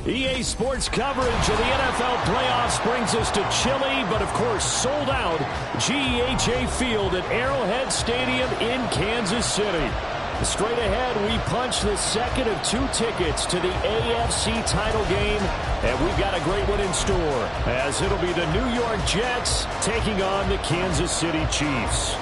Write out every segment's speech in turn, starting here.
EA Sports coverage of the NFL playoffs brings us to chilly, but of course sold out, GEHA Field at Arrowhead Stadium in Kansas City. Straight ahead, we punch the second of 2 tickets to the AFC title game, and we've got a great one in store, as it'll be the New York Jets taking on the Kansas City Chiefs.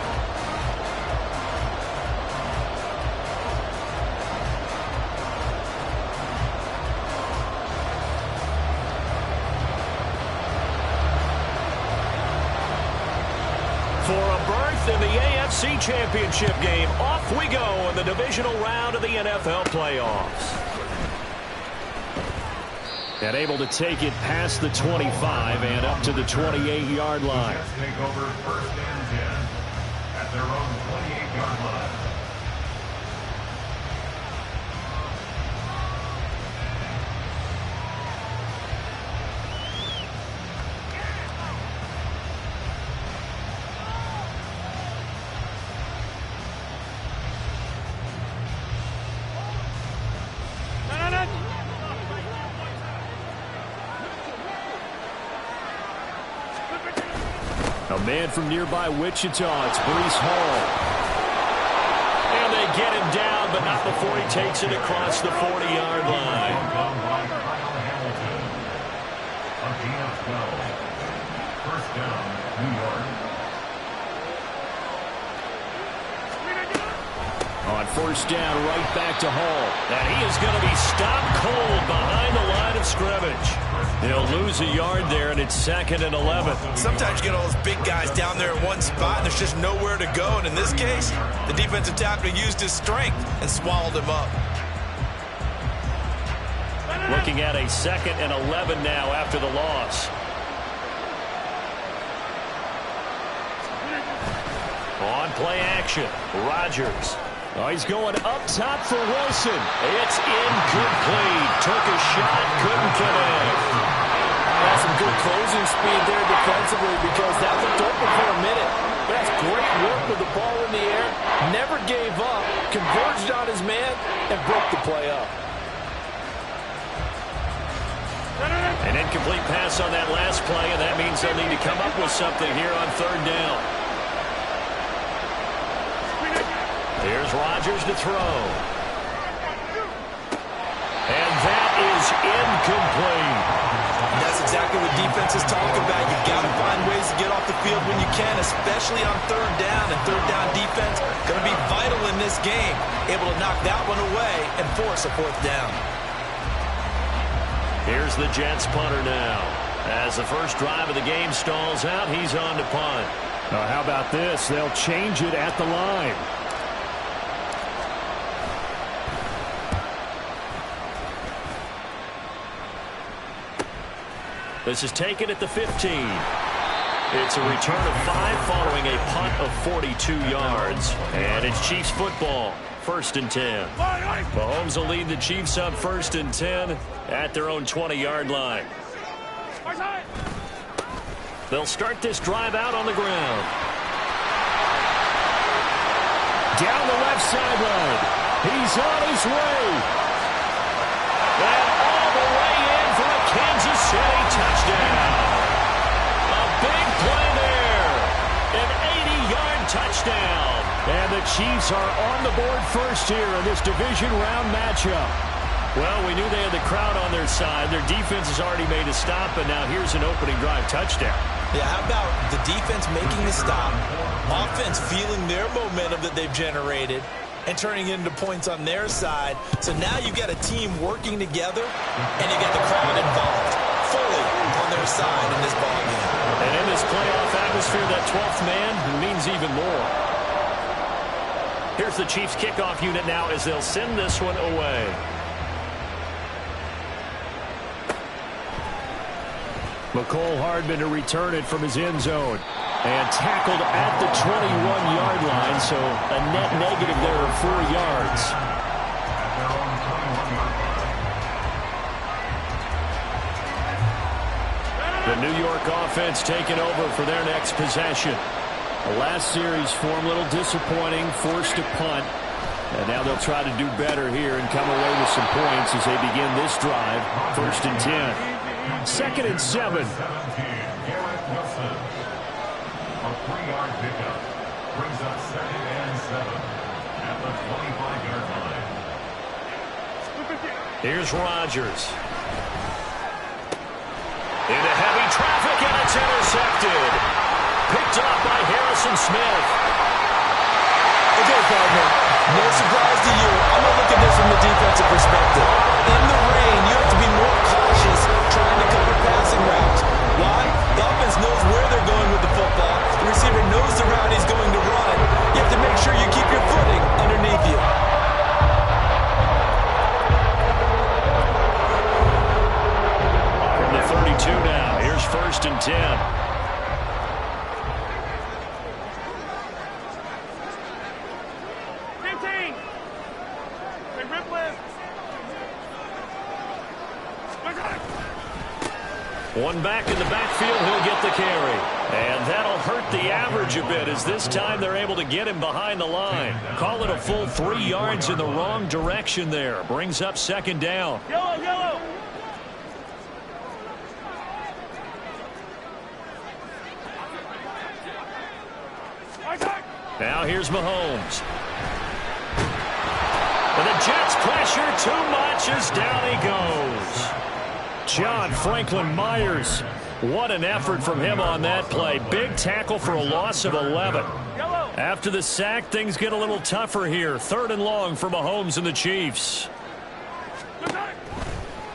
In the AFC Championship game, off we go in the divisional round of the NFL playoffs. And able to take it past the 25 and up to the 28-yard line. Take over 1st and 10 at their own 28-yard line. A man from nearby Wichita, it's Breece Hall. And they get him down, but not before he takes it across the 40-yard line. First down, New York. On first down, right back to Hall. And he is going to be stopped cold behind the line of scrimmage. They'll lose a yard there, and it's 2nd and 11. Sometimes you get all those big guys down there in one spot, and there's just nowhere to go. And in this case, the defensive tackle used his strength and swallowed him up. Looking at a 2nd and 11 now after the loss. On play action, Rodgers. Oh, he's going up top for Wilson. It's incomplete. Took a shot, couldn't connect. That's some good closing speed there defensively, because that looked open for a minute. That's great work with the ball in the air. Never gave up, converged on his man, and broke the play up. An incomplete pass on that last play, and that means they'll need to come up with something here on 3rd down. Here's Rodgers to throw. And that is incomplete. That's exactly what defense is talking about. You've got to find ways to get off the field when you can, especially on 3rd down. And 3rd down defense going to be vital in this game. Able to knock that one away and force a 4th down. Here's the Jets punter now. As the first drive of the game stalls out, he's on to punt. How about this? They'll change it at the line. This is taken at the 15. It's a return of 5 following a punt of 42 yards. And it's Chiefs football. 1st and 10. Mahomes will lead the Chiefs on 1st and 10 at their own 20-yard line. They'll start this drive out on the ground. Down the left sideline. He's on his way. And all the way in for a Kansas City touchdown. A big play there. An 80-yard touchdown. And the Chiefs are on the board first here in this division round matchup. Well, we knew they had the crowd on their side. Their defense has already made a stop, and now here's an opening drive touchdown. Yeah, how about the defense making the stop, offense feeling their momentum that they've generated, and turning it into points on their side. So now you've got a team working together, and you get the crowd involved fully on their side in this ballgame. And in this playoff atmosphere, that 12th man means even more. Here's the Chiefs kickoff unit now as they'll send this one away. McCole Hardman to return it from his end zone. And tackled at the 21-yard line, so a net negative there of 4 yards. The New York offense taking over for their next possession. The last series for them, a little disappointing, forced to punt. And now they'll try to do better here and come away with some points as they begin this drive. 1st and 10. 2nd and 7. Garrett Wilson. A 3-yard pickup brings up 2nd and 7 at the 25-yard line. Here's Rodgers. Into heavy traffic, and it's intercepted. Picked up by Harrison Smith. Okay, partner, no surprise to you. I'm going to look at this from the defensive perspective. In the rain, you have to be more cautious trying to cover passing routes. Why? The offense knows where they're going with the football. The receiver knows the route he's going to run. You have to make sure you keep your footing underneath you. From the 32 now, here's 1st and 10. One back in the backfield, he'll get the carry. And that'll hurt the average a bit as this time they're able to get him behind the line. Call it a full 3 yards in the wrong direction there. Brings up 2nd down. Yellow. Now here's Mahomes. And the Jets pressure too much as down he goes. John Franklin Myers. What an effort from him on that play. Big tackle for a loss of 11. After the sack, things get a little tougher here. 3rd and long for Mahomes and the Chiefs.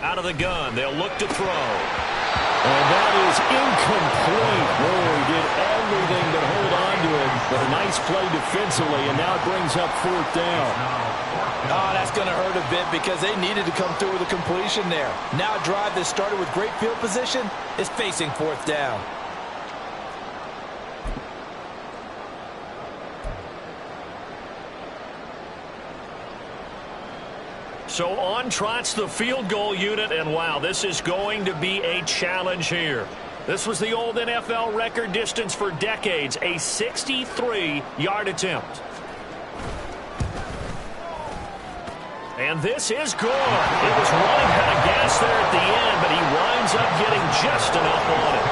Out of the gun, they'll look to throw. And that is incomplete. Boy, did everything but hold on to it. But a nice play defensively, and now it brings up 4th down. Oh, that's going to hurt a bit because they needed to come through with a completion there. Now a drive that started with great field position is facing 4th down. So on trots the field goal unit, and wow, this is going to be a challenge here. This was the old NFL record distance for decades, a 63-yard attempt. And this is good. It was running out of gas there at the end, but he winds up getting just enough on it.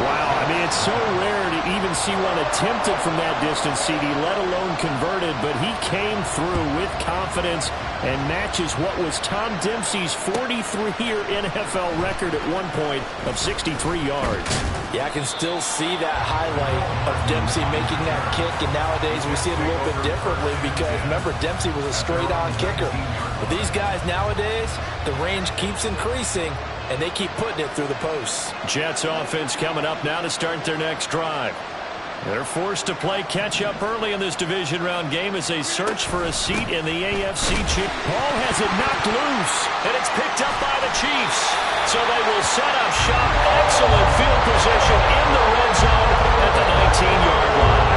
Wow, I mean, it's so rare to even see one attempted from that distance, CD, let alone converted, but he came through with confidence and matches what was Tom Dempsey's 43-year NFL record at one point of 63 yards. Yeah, I can still see that highlight of Dempsey making that kick, and nowadays we see it a little bit differently because, remember, Dempsey was a straight-on kicker. But these guys nowadays, the range keeps increasing, and they keep putting it through the posts. Jets offense coming up now to start their next drive. They're forced to play catch-up early in this division round game as they search for a seat in the AFC Chip. Ball has it knocked loose, and it's picked up by the Chiefs. So they will set up shop. Excellent field position in the red zone at the 19-yard line.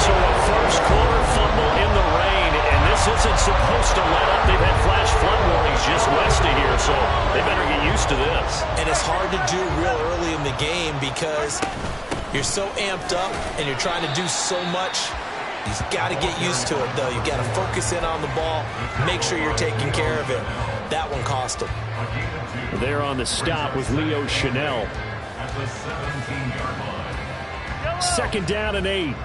So a first-quarter fumble in the rain, and this isn't supposed to let up. They've had flash flood warnings just west of here, so they better get used to this. And it's hard to do real early in the game because you're so amped up and you're trying to do so much. You've got to get used to it, though. You've got to focus in on the ball, make sure you're taking care of it. That one cost them. They're on the stop with Leo Chanel. At the 17-yard line. 2nd down and 8.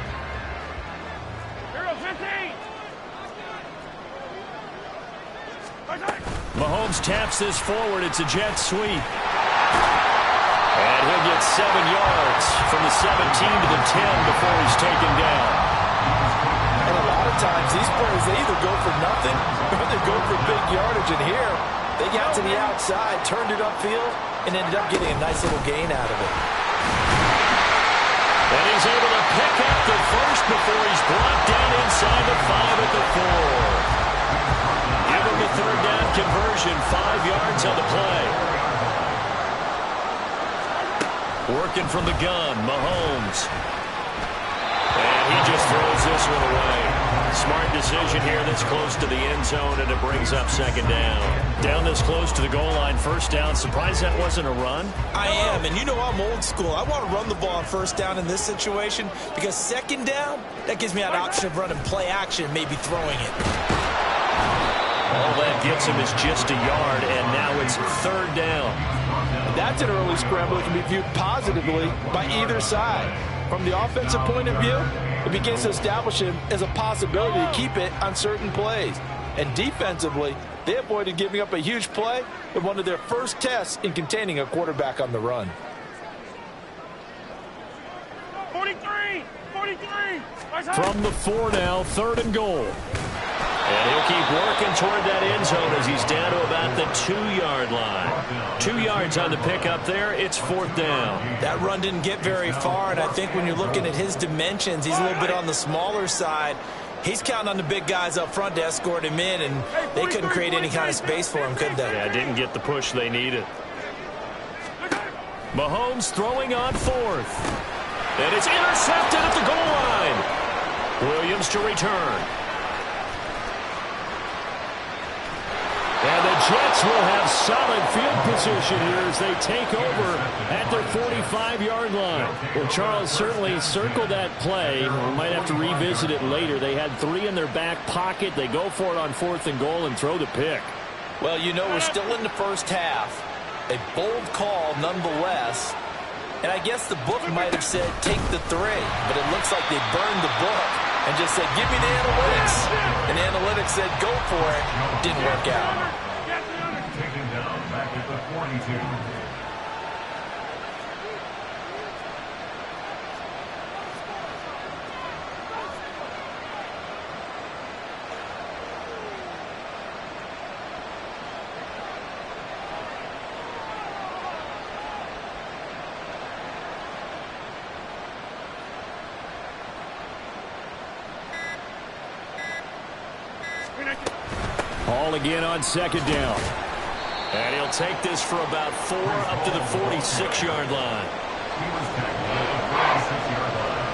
Mahomes taps this forward. It's a jet sweep. And he'll get 7 yards from the 17 to the 10 before he's taken down. And a lot of times these players, they either go for nothing or they go for big yardage. And here, they got to the outside, turned it upfield, and ended up getting a nice little gain out of it. And he's able to pick up the first before he's brought down inside the 5 at the 4. Give him the 3rd down conversion, 5 yards on the play. Working from the gun, Mahomes. And he just throws this one away. Smart decision here this close to the end zone, and it brings up 2nd down. Down this close to the goal line, 1st down. Surprised that wasn't a run? I am, and you know I'm old school. I want to run the ball on 1st down in this situation because 2nd down, that gives me an option of running play action and maybe throwing it. All that gets him is just a yard, and now it's third down. That's an early scramble that can be viewed positively by either side. From the offensive point of view, it begins to establish him as a possibility to keep it on certain plays. And defensively, they avoided giving up a huge play in one of their first tests in containing a quarterback on the run. 43! 43! From the 4 now, third and goal. And he'll keep working toward that end zone as he's down to about the 2-yard line. 2 yards on the pickup there. It's fourth down. That run didn't get very far, and I think when you're looking at his dimensions, he's a little bit on the smaller side. He's counting on the big guys up front to escort him in, and they couldn't create any kind of space for him, could they? Yeah, didn't get the push they needed. Mahomes throwing on fourth. And it's intercepted at the goal line. Williams to return. And the Jets will have solid field position here as they take over at their 45-yard line. Well, Charles certainly circled that play. We might have to revisit it later. They had 3 in their back pocket. They go for it on fourth and goal and throw the pick. Well, you know, we're still in the first half. A bold call nonetheless. And I guess the book might have said take the 3, but it looks like they burned the book and just said, give me the analytics. And analytics said, go for it. Didn't work out. Taken down back at the 42. Ball again on second down. And he'll take this for about 4 up to the 46-yard line. He was tackled at the 46-yard line.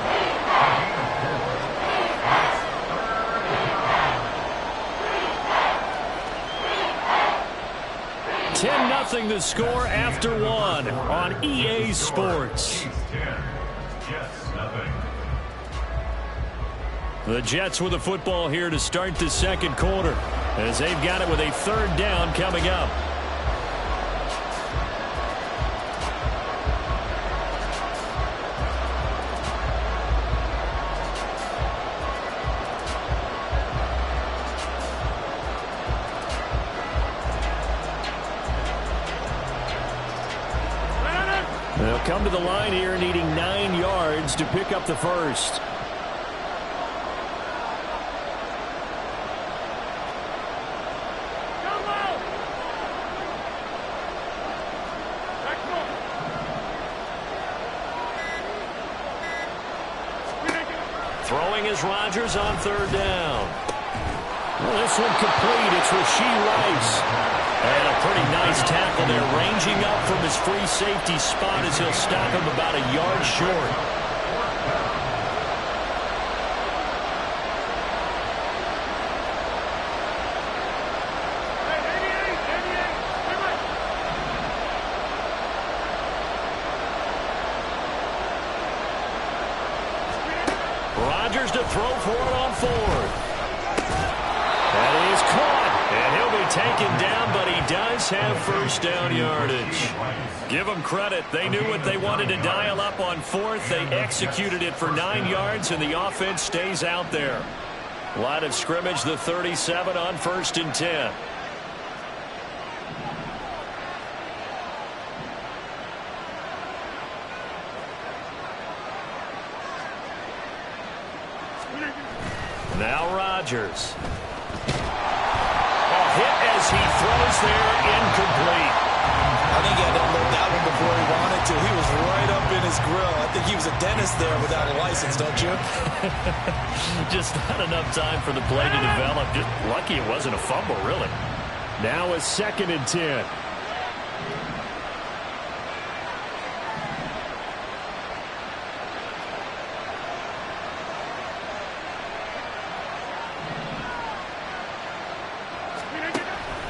A gain of 4. 10-0 the score after 1 on EA Sports. 10. Jets nothing. The Jets with the football here to start the second quarter as they've got it with a third down coming up. They'll come to the line here needing 9 yards to pick up the first. Throwing is Rodgers on third down. Well, this one complete. It's Rashee Rice. And a pretty nice tackle there, ranging up from his free safety spot as he'll stop him about a yard short. Rodgers to throw for it on fourth. That is caught. And he'll be taken down, but he does have first down yardage. Give them credit. They knew what they wanted to dial up on fourth. They executed it for 9 yards, and the offense stays out there. Line of scrimmage, the 37 on 1st and 10. Now Rodgers. A hit as he throws there, incomplete. I think he had to unload that one before he wanted to. He was right up in his grill. I think he was a dentist there without a license, don't you? Just not enough time for the play to develop. Just lucky it wasn't a fumble, really. Now a 2nd and 10.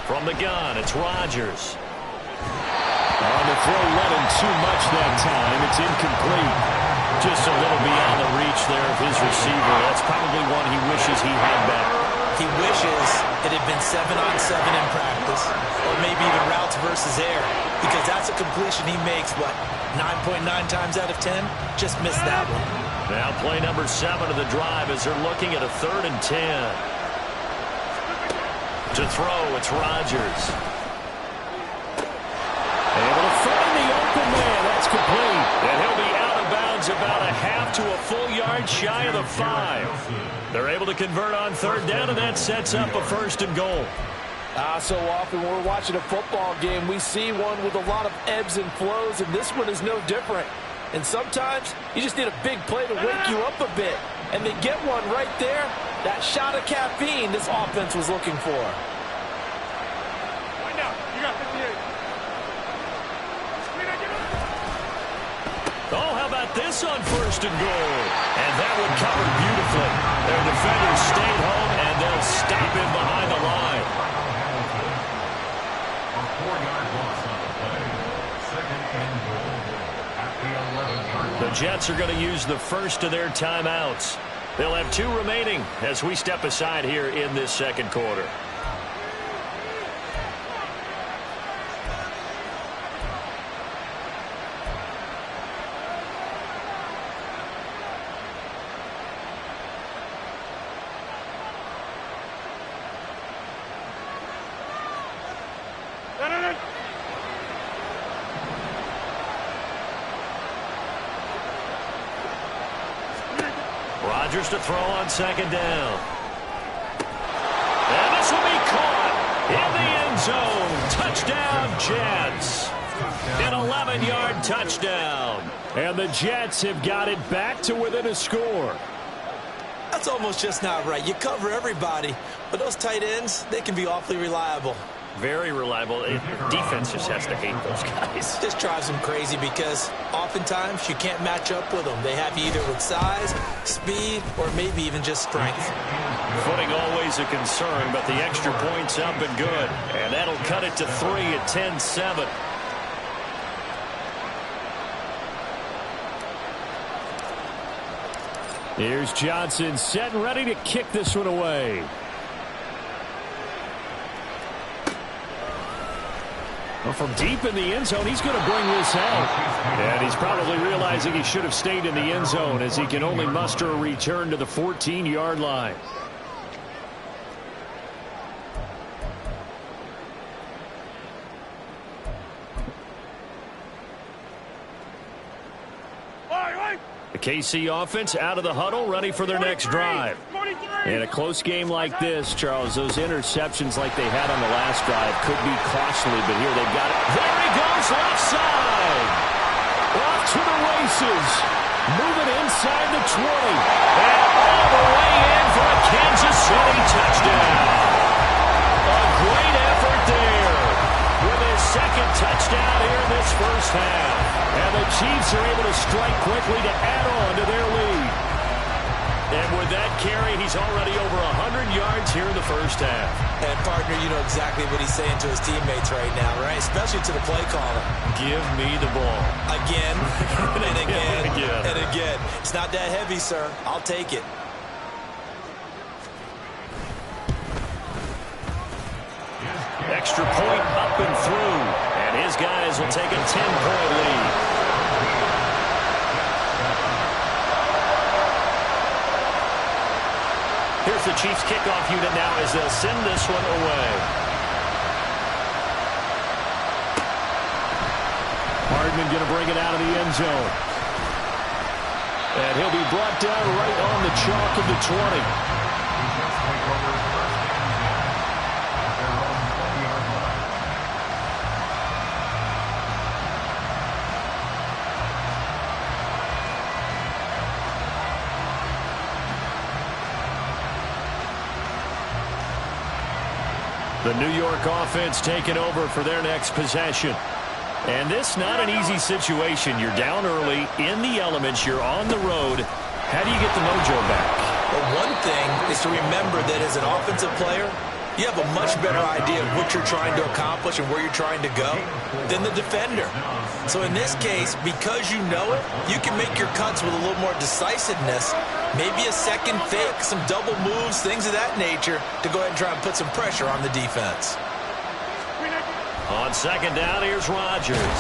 From the gun, it's Rodgers. On the throw, let him too much that time. It's incomplete. Just a little beyond the reach there of his receiver. That's probably one he wishes he had back. He wishes it had been 7-on-7 in practice, or maybe even routes versus air, because that's a completion he makes, what, 9.9 times out of 10? Just missed that one. Now play number 7 of the drive as they're looking at a 3rd and 10. To throw, it's Rodgers. Able to find the open man. That's complete. And he'll be out of bounds about a half to a full yard shy of the 5. They're able to convert on 3rd down, and that sets up a 1st and goal. So often when we're watching a football game, we see one with a lot of ebbs and flows, and this one is no different. And sometimes you just need a big play to wake you up a bit. And they get one right there. That shot of caffeine this offense was looking for. Right now, you got 58. Oh, how about this on 1st and goal? And that would cover beautifully. Their defenders stayed home, and they'll stop him behind the line. A 4-yard loss on the play. 2nd and goal at the 11-yard line. The Jets are going to use the first of their timeouts. They'll have 2 remaining as we step aside here in this 2nd quarter. Rodgers to throw on 2nd down. And this will be caught in the end zone. Touchdown, Jets. An 11-yard touchdown. And the Jets have got it back to within a score. That's almost just not right. You cover everybody, but those tight ends, they can be awfully reliable. Very reliable. Defense just has to hate those guys. This drives them crazy because oftentimes you can't match up with them. They have you either with size, speed, or maybe even just strength. Footing always a concern, but the extra point's up and good. And that'll cut it to 3 at 10-7. Here's Johnson set and ready to kick this one away. Well, from deep in the end zone, he's going to bring this out. And he's probably realizing he should have stayed in the end zone as he can only muster a return to the 14-yard line. The KC offense out of the huddle, ready for their next drive. In a close game like this, Charles, those interceptions like they had on the last drive could be costly, but here they've got it. There he goes, left side. Off to the races. Moving inside the 20. And all the way in for a Kansas City touchdown. A great effort there with his 2nd touchdown here in this 1st half. And the Chiefs are able to strike quickly to add on to their lead. And with that carry, he's already over 100 yards here in the 1st half. And, partner, you know exactly what he's saying to his teammates right now, right? Especially to the play caller. Give me the ball. Again, and again, and again. It's not that heavy, sir. I'll take it. Extra point up and through. And his guys will take a 10-point lead. Here's the Chiefs kickoff unit now as they'll send this one away. Hardman going to bring it out of the end zone. And he'll be brought down right on the chalk of the 20. The New York offense taking over for their next possession. And this not an easy situation. You're down early, in the elements, you're on the road. How do you get the mojo back? Well, one thing is to remember that as an offensive player, you have a much better idea of what you're trying to accomplish and where you're trying to go than the defender. So in this case, because you know it, you can make your cuts with a little more decisiveness, maybe a second fake, some double moves, things of that nature, to go ahead and try and put some pressure on the defense. On second down, here's Rodgers.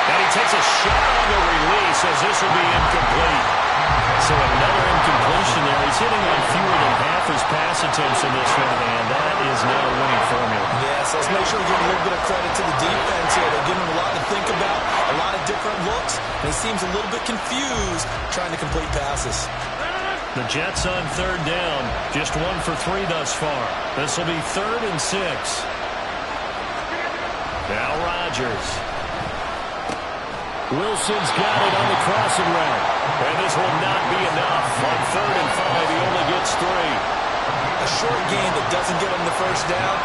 And he takes a shot on the release as this will be incomplete. So another incompletion there. He's hitting on fewer than half his pass attempts in this one, and that is not a winning formula. Yes, let's make sure we give a little bit of credit to the defense here. They're giving him a lot to think about, a lot of different looks, and he seems a little bit confused trying to complete passes. The Jets on third down, just 1 for 3 thus far. This will be 3rd and 6. Now Rodgers. Wilson's got it on the crossing route. And this will not be enough. On 3rd and 5, he only gets 3. A short gain that doesn't get him the first down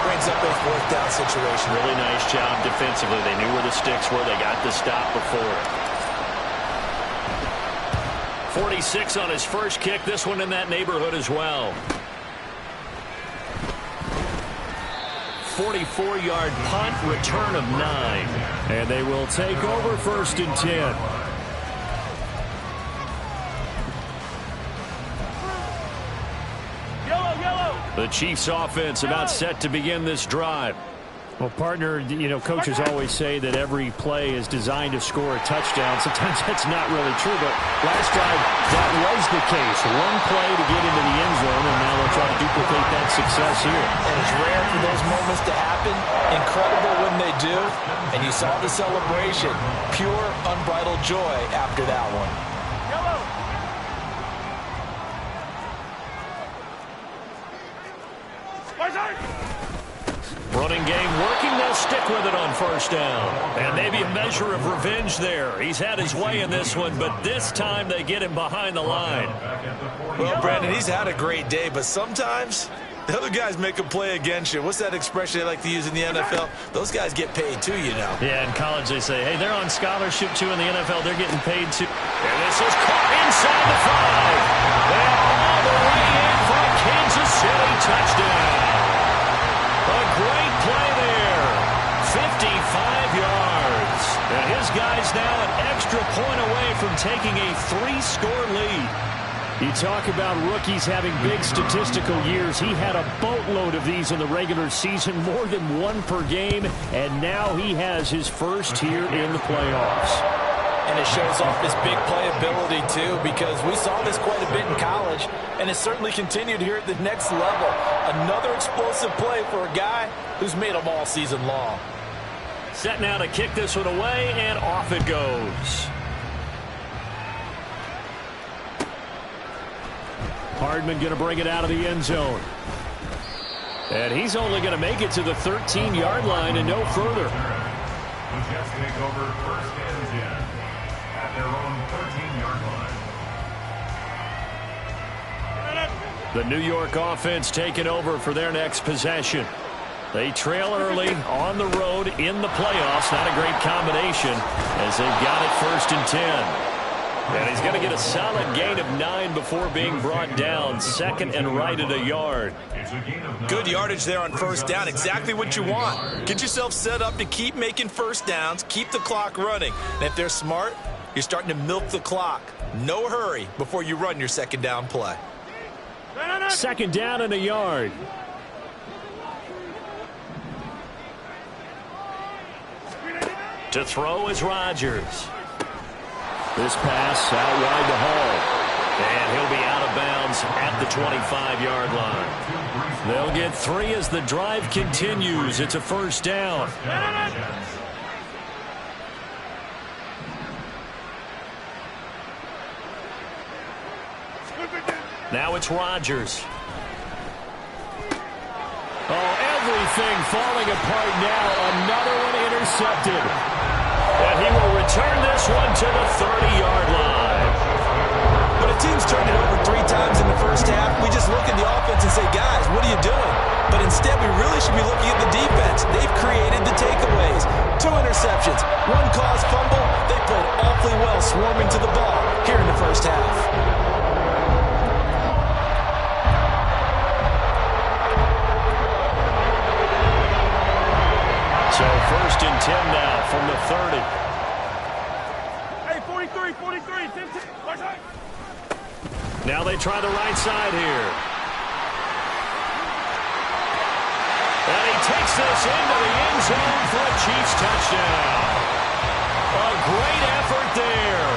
brings up a 4th down situation. Really nice job defensively. They knew where the sticks were. They got the stop before it. 46 on his first kick. This one in that neighborhood as well. 44-yard punt, return of 9. And they will take over 1st and 10. The Chiefs offense about set to begin this drive. Well, partner, coaches always say that every play is designed to score a touchdown. Sometimes that's not really true, but last drive, that was the case. One play to get into the end zone, and now they'll try to duplicate that success here. And it's rare for those moments to happen. Incredible when they do. And you saw the celebration. Pure, unbridled joy after that one. Running game working. They'll stick with it on 1st down. And maybe a measure of revenge there. He's had his way in this one, but this time they get him behind the line. Well, Brandon, he's had a great day, but sometimes the other guys make a play against you. What's that expression they like to use in the NFL? Those guys get paid too, Yeah, in college they say, hey, they're on scholarship too. In the NFL, they're getting paid too. And this is caught inside the 5. And all the way in for a Kansas City touchdown. A great play there. 55 yards. And his guy's now an extra point away from taking a 3-score lead. You talk about rookies having big statistical years. He had a boatload of these in the regular season, more than 1 per game, and now he has his first here in the playoffs. And it shows off his big playability, too, because we saw this quite a bit in college, and it certainly continued here at the next level. Another explosive play for a guy who's made them all season long. Set now to kick this one away, and off it goes. Hardman going to bring it out of the end zone. And he's only going to make it to the 13-yard line and no further. The Jets take over 1st and 10 at their own 13-yard line. The New York offense taking over for their next possession. They trail early on the road in the playoffs. Not a great combination as they've got it 1st and 10. And he's going to get a solid gain of 9 before being brought down. 2nd and right at a yard. Good yardage there on 1st down. Exactly what you want. Get yourself set up to keep making 1st downs. Keep the clock running. And if they're smart, you're starting to milk the clock. No hurry before you run your 2nd down play. 2nd down and a yard. To throw is Rodgers. This pass out wide to Hall. And he'll be out of bounds at the 25-yard line. They'll get 3 as the drive continues. It's a 1st down. Now it's Rodgers. Oh, everything falling apart now. Another one intercepted. And he will return this one to the 30-yard line. When a team's turned it over 3 times in the first half, we just look at the offense and say, guys, what are you doing? But instead, we really should be looking at the defense. They've created the takeaways. 2 interceptions, 1 caused fumble. They played awfully well swarming to the ball here in the first half. 30. Hey, 43, 43, 10, 10. Now they try the right side here. And he takes this into the end zone for a Chiefs touchdown. A great effort there.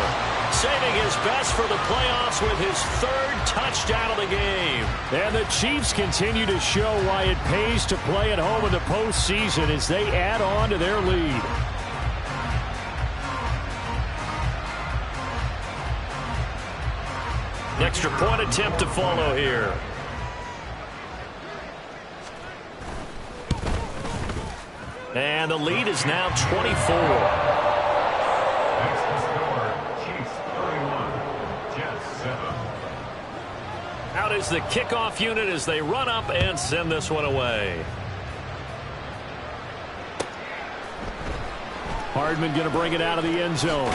Saving his best for the playoffs with his third touchdown of the game. And the Chiefs continue to show why it pays to play at home in the postseason as they add on to their lead. Extra point attempt to follow here. And the lead is now 24. Next to score, Chiefs 31, Jets 7. Out is the kickoff unit as they run up and send this one away. Hardman going to bring it out of the end zone.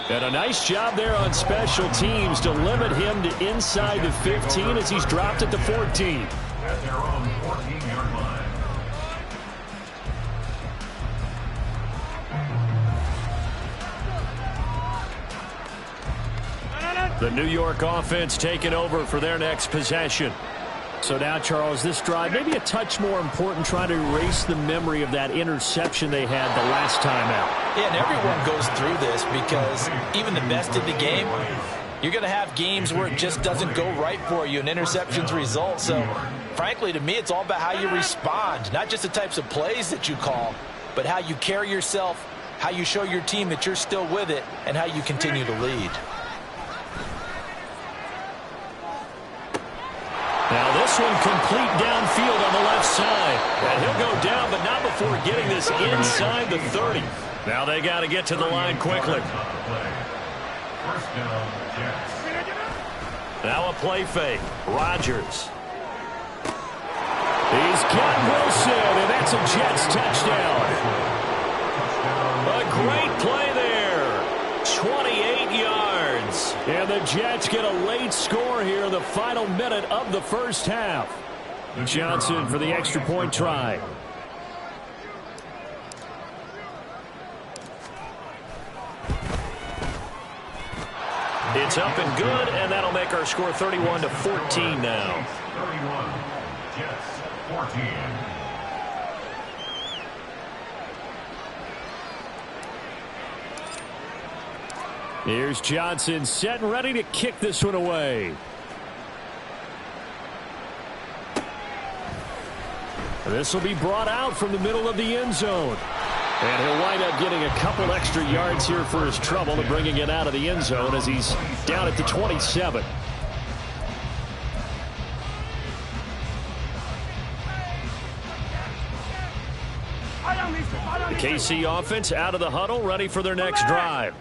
And a nice job there on special teams to limit him to inside the 15 as he's dropped at the 14. At their own 14-yard line. The New York offense taking over for their next possession. So now, Charles, this drive maybe a touch more important, trying to erase the memory of that interception they had the last time out. Yeah, and everyone goes through this because even the best in the game, you're going to have games where it just doesn't go right for you, and interceptions result. So, frankly, to me, it's all about how you respond, not just the types of plays that you call, but how you carry yourself, how you show your team that you're still with it, and how you continue to lead. Now this one complete downfield on the left side. And he'll go down, but not before getting this inside the 30. Now they got to get to the line quickly. First down, Jets. Now a play fake. Rodgers. He's got Wilson, and that's a Jets touchdown. A great play there. 28 yards. And the Jets get a late score here in the final minute of the first half. Johnson for the extra point try. It's up and good, and that'll make our score 31-14 now. 31, Jets 14. Here's Johnson set and ready to kick this one away. This will be brought out from the middle of the end zone. And he'll wind up getting a couple extra yards here for his trouble and bringing it out of the end zone as he's down at the 27. The KC offense out of the huddle, ready for their next drive.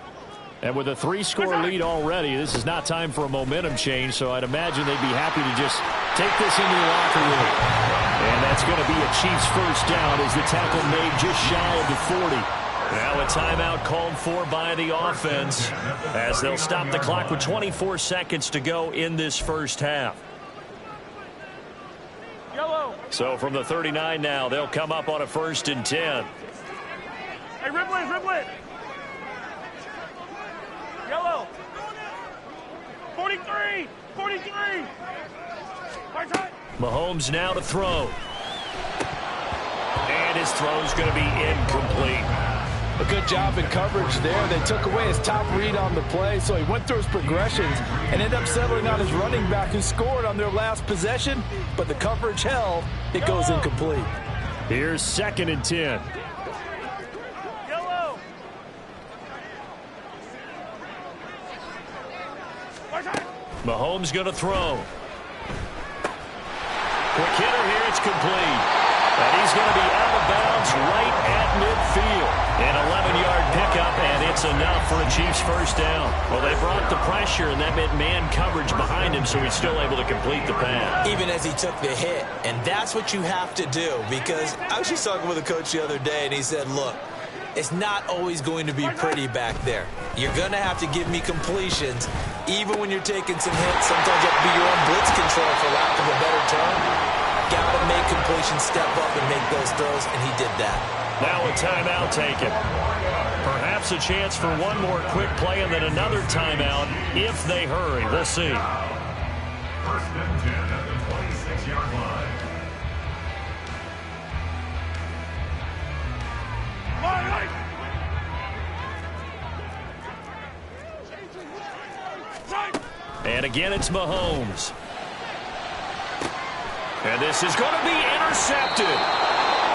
And with a 3-score lead already, this is not time for a momentum change, so I'd imagine they'd be happy to just take this into the locker room. And that's going to be a Chiefs first down as the tackle made just shy of the 40. Now a timeout called for by the offense as they'll stop the clock with 24 seconds to go in this first half. Yellow. So from the 39 now, they'll come up on a 1st and 10. Hey, Riblet. Yellow. 43. Mahomes now to throw. And his throw's going to be incomplete. A good job in coverage there. They took away his top read on the play, so he went through his progressions and ended up settling on his running back who scored on their last possession, but the coverage held. It goes incomplete. Here's 2nd and 10. Yellow. Mahomes going to throw. Quick hitter here, it's complete. And he's going to be out of bounds right at midfield. An 11-yard pickup, and it's enough for a Chiefs first down. Well, they brought the pressure, and that meant man coverage behind him, so he's still able to complete the pass. Even as he took the hit. And that's what you have to do, because I was just talking with a coach the other day, and he said, look, it's not always going to be pretty back there. You're going to have to give me completions, even when you're taking some hits. Sometimes you have to be your own blitz control, for lack of a better term. Got to make completions step up and make those throws, and he did that. Now a timeout taken. Perhaps a chance for one more quick play and then another timeout if they hurry. We'll see. First and 10 at the 26-yard line. And again, it's Mahomes. And this is going to be intercepted.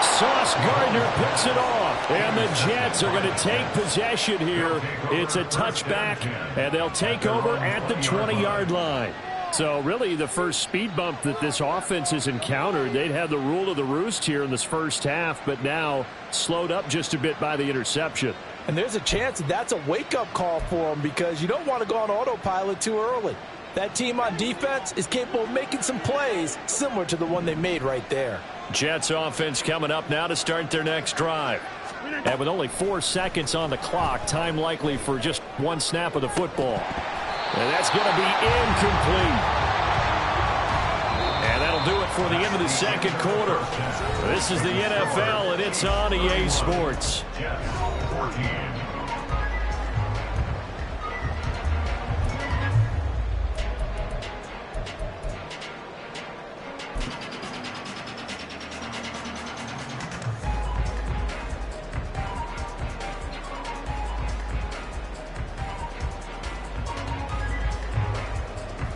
Sauce Gardner picks it off. And the Jets are going to take possession here. It's a touchback, and they'll take over at the 20-yard line. So really the first speed bump that this offense has encountered. They'd had the rule of the roost here in this first half, but now slowed up just a bit by the interception. And there's a chance that's a wake-up call for them because you don't want to go on autopilot too early. That team on defense is capable of making some plays similar to the one they made right there. Jets offense coming up now to start their next drive. And with only 4 seconds on the clock, time likely for just one snap of the football. And that's going to be incomplete. And that'll do it for the end of the second quarter. This is the NFL, and it's on EA Sports. Jets 14.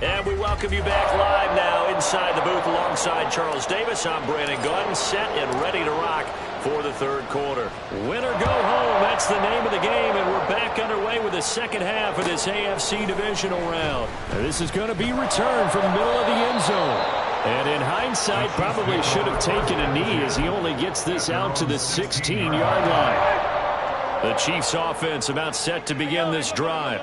And we welcome you back live now inside the booth alongside Charles Davis. I'm Brandon Gordon, set and ready to rock for the third quarter. Win or go home, that's the name of the game, and we're back underway with the second half of this AFC divisional round. And this is going to be returned from the middle of the end zone. And in hindsight, probably should have taken a knee as he only gets this out to the 16-yard line. The Chiefs offense about set to begin this drive.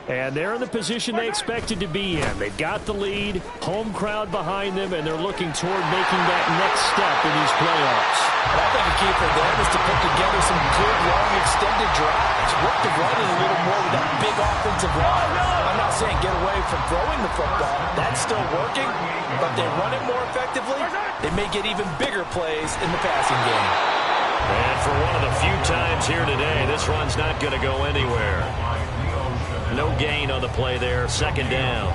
And they're in the position they expected to be in. They've got the lead, home crowd behind them, and they're looking toward making that next step in these playoffs. And I think the key for them is to put together some good, long, extended drives. Work the running a little more with that big offensive line. I'm not saying get away from throwing the football. That's still working, but they run it more effectively. They may get even bigger plays in the passing game. And for one of the few times here today, this run's not going to go anywhere. No gain on the play there, second down.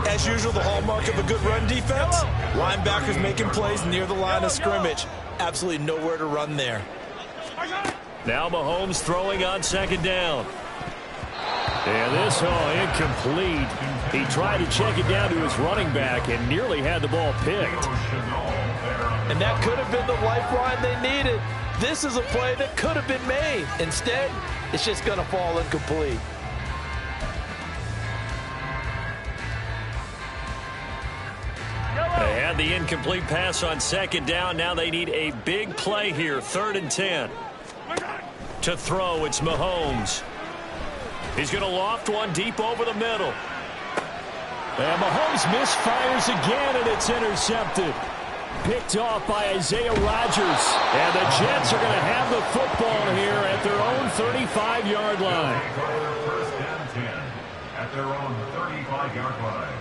As usual, the hallmark of a good run defense, linebackers making plays near the line of scrimmage. Absolutely nowhere to run there. Now Mahomes throwing on second down. And this, incomplete. He tried to check it down to his running back and nearly had the ball picked. And that could have been the lifeline they needed. This is a play that could have been made. Instead, it's just going to fall incomplete. They had the incomplete pass on second down. Now they need a big play here, 3rd and 10. To throw, it's Mahomes. He's going to loft one deep over the middle. And Mahomes misfires again, and it's intercepted. Picked off by Isaiah Rodgers. And the Jets are going to have the football here at their own 35-yard line. First and 10 at their own 35-yard line.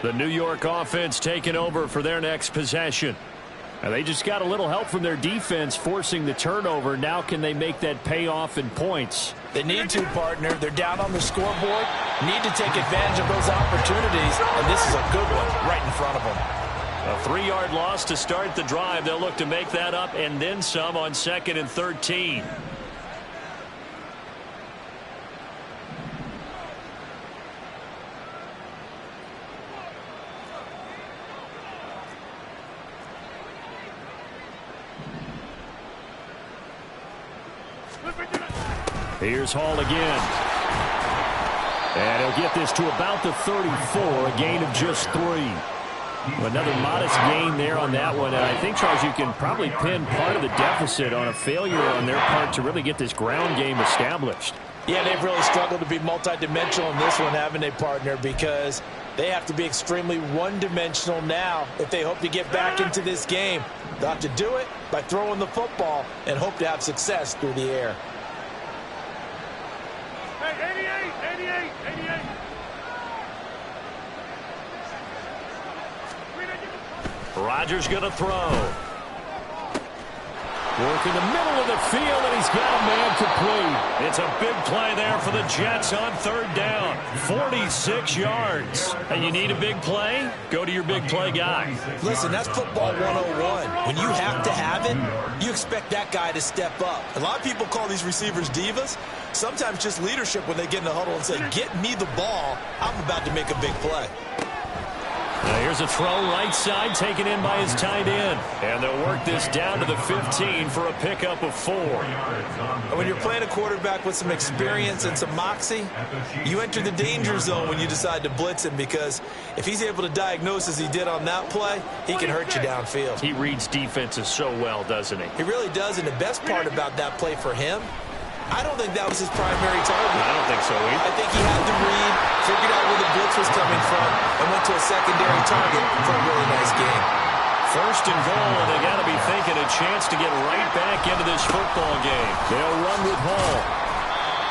The New York offense taking over for their next possession. And they just got a little help from their defense forcing the turnover. Now can they make that pay off in points? They need to, partner. They're down on the scoreboard. Need to take advantage of those opportunities. And this is a good one right in front of them. A 3-yard loss to start the drive. They'll look to make that up and then some on 2nd and 13. Here's Hall again. And he'll get this to about the 34, a gain of just 3. Another modest gain there on that one. And I think, Charles, you can probably pin part of the deficit on a failure on their part to really get this ground game established. Yeah, they've really struggled to be multidimensional in this one, haven't they, partner? Because they have to be extremely one-dimensional now if they hope to get back into this game. They'll have to do it by throwing the football and hope to have success through the air. Rodgers going to throw. Working the middle of the field, and he's got a man complete. It's a big play there for the Jets on third down. 46 yards. And you need a big play? Go to your big play guy. Listen, that's football 101. When you have to have it, you expect that guy to step up. A lot of people call these receivers divas. Sometimes just leadership when they get in the huddle and say, get me the ball. I'm about to make a big play. Now here's a throw right side taken in by his tight end. And they'll work this down to the 15 for a pickup of 4. When you're playing a quarterback with some experience and some moxie, you enter the danger zone when you decide to blitz him, because if he's able to diagnose as he did on that play, he can hurt you downfield. He reads defenses so well, doesn't he? He really does, and the best part about that play for him, I don't think that was his primary target. I don't think so either. I think he had to read, figured out where the blitz was coming from, and went to a secondary target for a really nice game. First and goal, and they got to be thinking a chance to get right back into this football game. They'll run with Hall.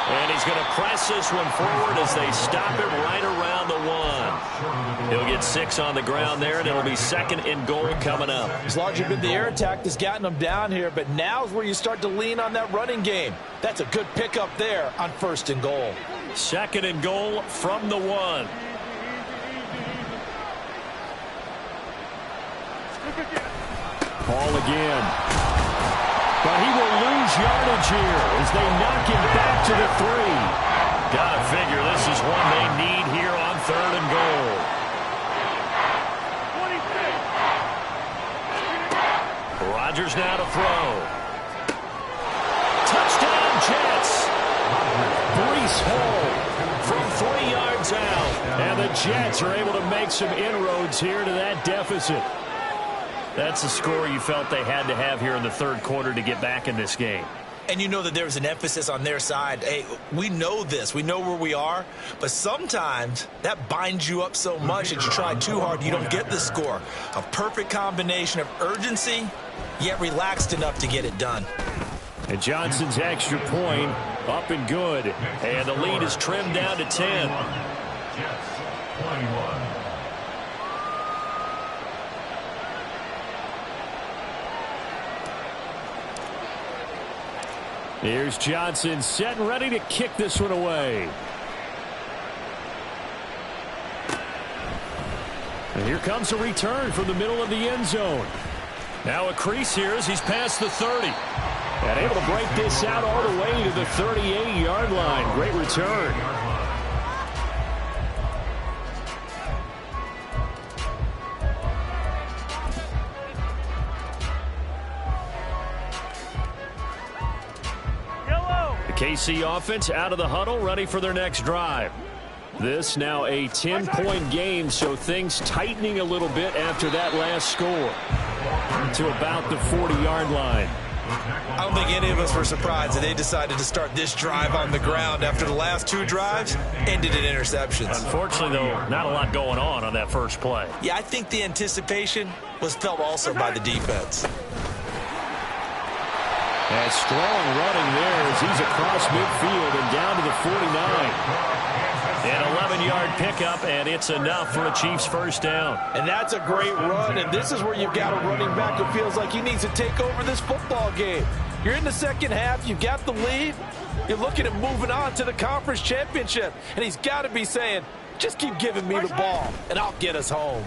And he's going to press this one forward as they stop it right around the 1. He'll get 6 on the ground there, and it'll be second and goal coming up. As largely been the air attack that's gotten them down here, but now's where you start to lean on that running game. That's a good pickup there on first and goal. Second and goal from the 1. Hall again. But he will lose yardage here as they knock him back to the 3. Gotta figure this is one they need here on third and goal. 26. Rodgers now to throw. Touchdown Jets. Breece Hall from 3 yards out. And the Jets are able to make some inroads here to that deficit. That's the score you felt they had to have here in the third quarter to get back in this game. And you know that there was an emphasis on their side. Hey, we know this. We know where we are. But sometimes that binds you up so much that you try too hard, you don't get the score. A perfect combination of urgency, yet relaxed enough to get it done. And Johnson's extra point up and good. And the lead is trimmed down to 10. Jets 21. Here's Johnson set and ready to kick this one away. And here comes a return from the middle of the end zone. Now a crease here as he's past the 30. And able to break this out all the way to the 38-yard line. Great return. KC offense out of the huddle, ready for their next drive. This now a 10-point game, so things tightening a little bit after that last score to about the 40-yard line. I don't think any of us were surprised that they decided to start this drive on the ground after the last 2 drives ended in interceptions. Unfortunately, though, not a lot going on that first play. Yeah, I think the anticipation was felt also by the defense. And strong running there as he's across midfield and down to the 49. An 11-yard pickup, and it's enough for a Chiefs first down. And that's a great run, and this is where you've got a running back who feels like he needs to take over this football game. You're in the second half, you got the lead, you're looking at moving on to the conference championship, and he's got to be saying, just keep giving me the ball, and I'll get us home.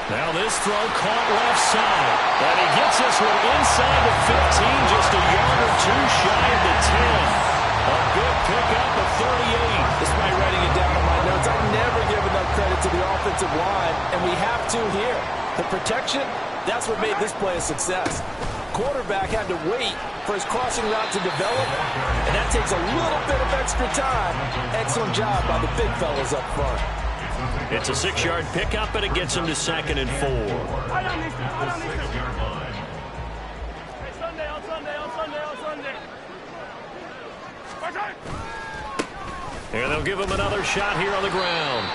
Now this throw caught left side. And he gets this one inside the 15, just a yard or 2 shy of the 10. A big pickup of 38. Despite writing it down on my notes, I never give enough credit to the offensive line, and we have to here. The protection, that's what made this play a success. Quarterback had to wait for his crossing route to develop, and that takes a little bit of extra time. Excellent job by the big fellas up front. It's a 6-yard pickup, and it gets him to second and 4. Hey, Sunday, on Sunday, on Sunday, on Sunday. And they'll give him another shot here on the ground.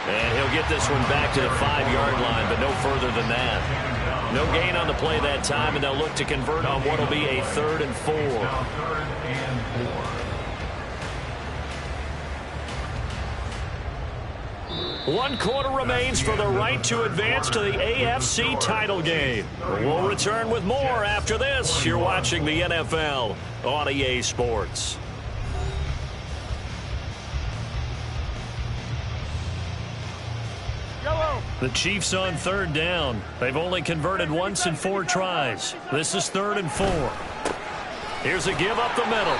And he'll get this one back to the 5-yard line, but no further than that. No gain on the play that time, and they'll look to convert on what will be a 3rd and 4. 1 quarter remains for the right to advance to the AFC title game. We'll return with more after this. You're watching the NFL on EA Sports. The Chiefs on 3rd down. They've only converted once in 4 tries. This is 3rd and 4. Here's a give up the middle.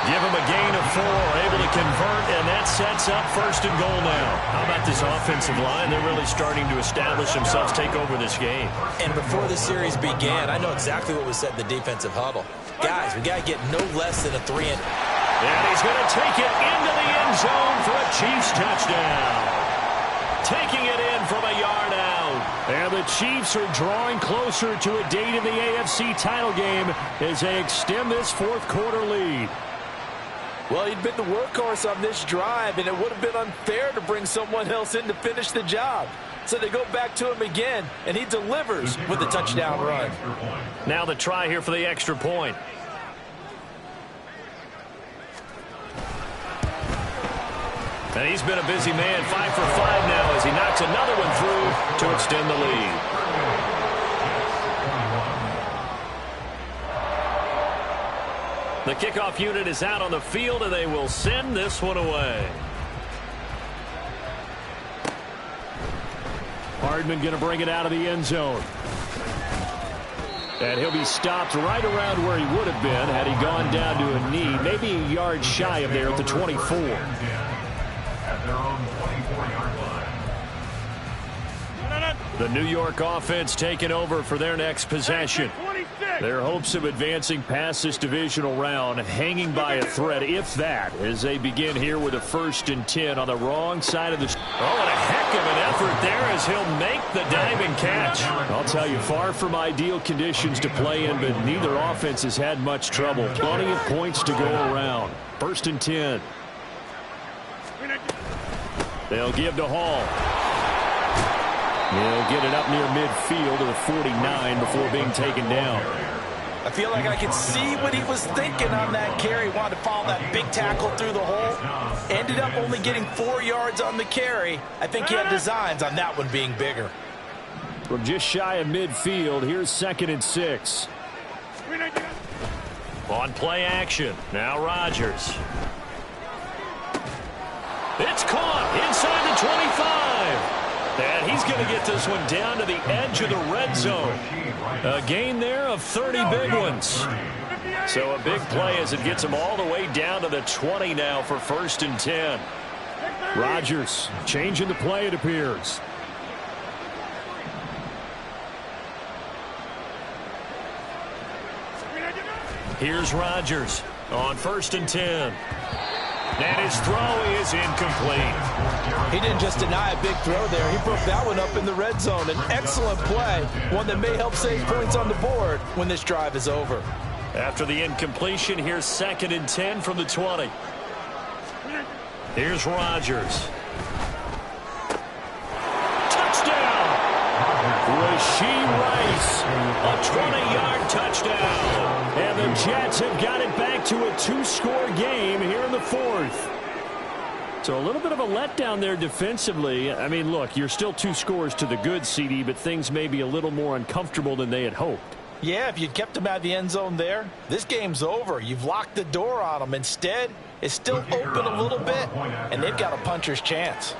Give him a gain of 4, able to convert, and that sets up 1st and goal now. How about this offensive line? They're really starting to establish themselves, take over this game. And before the series began, I know exactly what was said in the defensive huddle. Guys, we got to get no less than a 3 and... And he's going to take it into the end zone for a Chiefs touchdown. Taking it in from a yard out. And the Chiefs are drawing closer to a date in the AFC title game as they extend this 4th quarter lead. Well, he'd been the workhorse on this drive, and it would have been unfair to bring someone else in to finish the job. So they go back to him again, and he delivers with a touchdown run. Now the try here for the extra point. And he's been a busy man, 5 for 5 now as he knocks another one through to extend the lead. The kickoff unit is out on the field, and they will send this one away. Hardman going to bring it out of the end zone. And he'll be stopped right around where he would have been had he gone down to a knee, maybe a yard shy of there at the 24. At their own 24-yard line. The New York offense taking over for their next possession. Their hopes of advancing past this divisional round hanging by a thread, if that, as they begin here with a 1st and 10 on the wrong side of the... Oh, and a heck of an effort there as he'll make the diving catch. I'll tell you, far from ideal conditions to play in, but neither offense has had much trouble. Plenty of points to go around. 1st and 10. They'll give to Hall. He'll get it up near midfield to the 49 before being taken down. I feel like I can see what he was thinking on that carry. Wanted to follow that big tackle through the hole. Ended up only getting 4 yards on the carry. I think he had designs on that one being bigger. From just shy of midfield, here's 2nd and 6. On play action, now Rodgers. It's caught inside the 25. And he's going to get this one down to the edge of the red zone. A gain there of 30 big ones. So a big play as it gets him all the way down to the 20 now for 1st and 10. Rodgers changing the play, it appears. Here's Rodgers on 1st and 10. And his throw is incomplete. He didn't just deny a big throw there. He broke that one up in the red zone. An excellent play, one that may help save points on the board when this drive is over. After the incompletion, here's 2nd and 10 from the 20. Here's Rodgers. Touchdown! Rashee Rice, a 20-yard touchdown. And the Jets have got it back to a 2-score game here in the 4th. So a little bit of a letdown there defensively. I mean, look, you're still 2 scores to the good, CD, but things may be a little more uncomfortable than they had hoped. Yeah, if you'd kept him out of the end zone there, this game's over. You've locked the door on him. Instead, it's still open a little bit, and they've got a puncher's chance.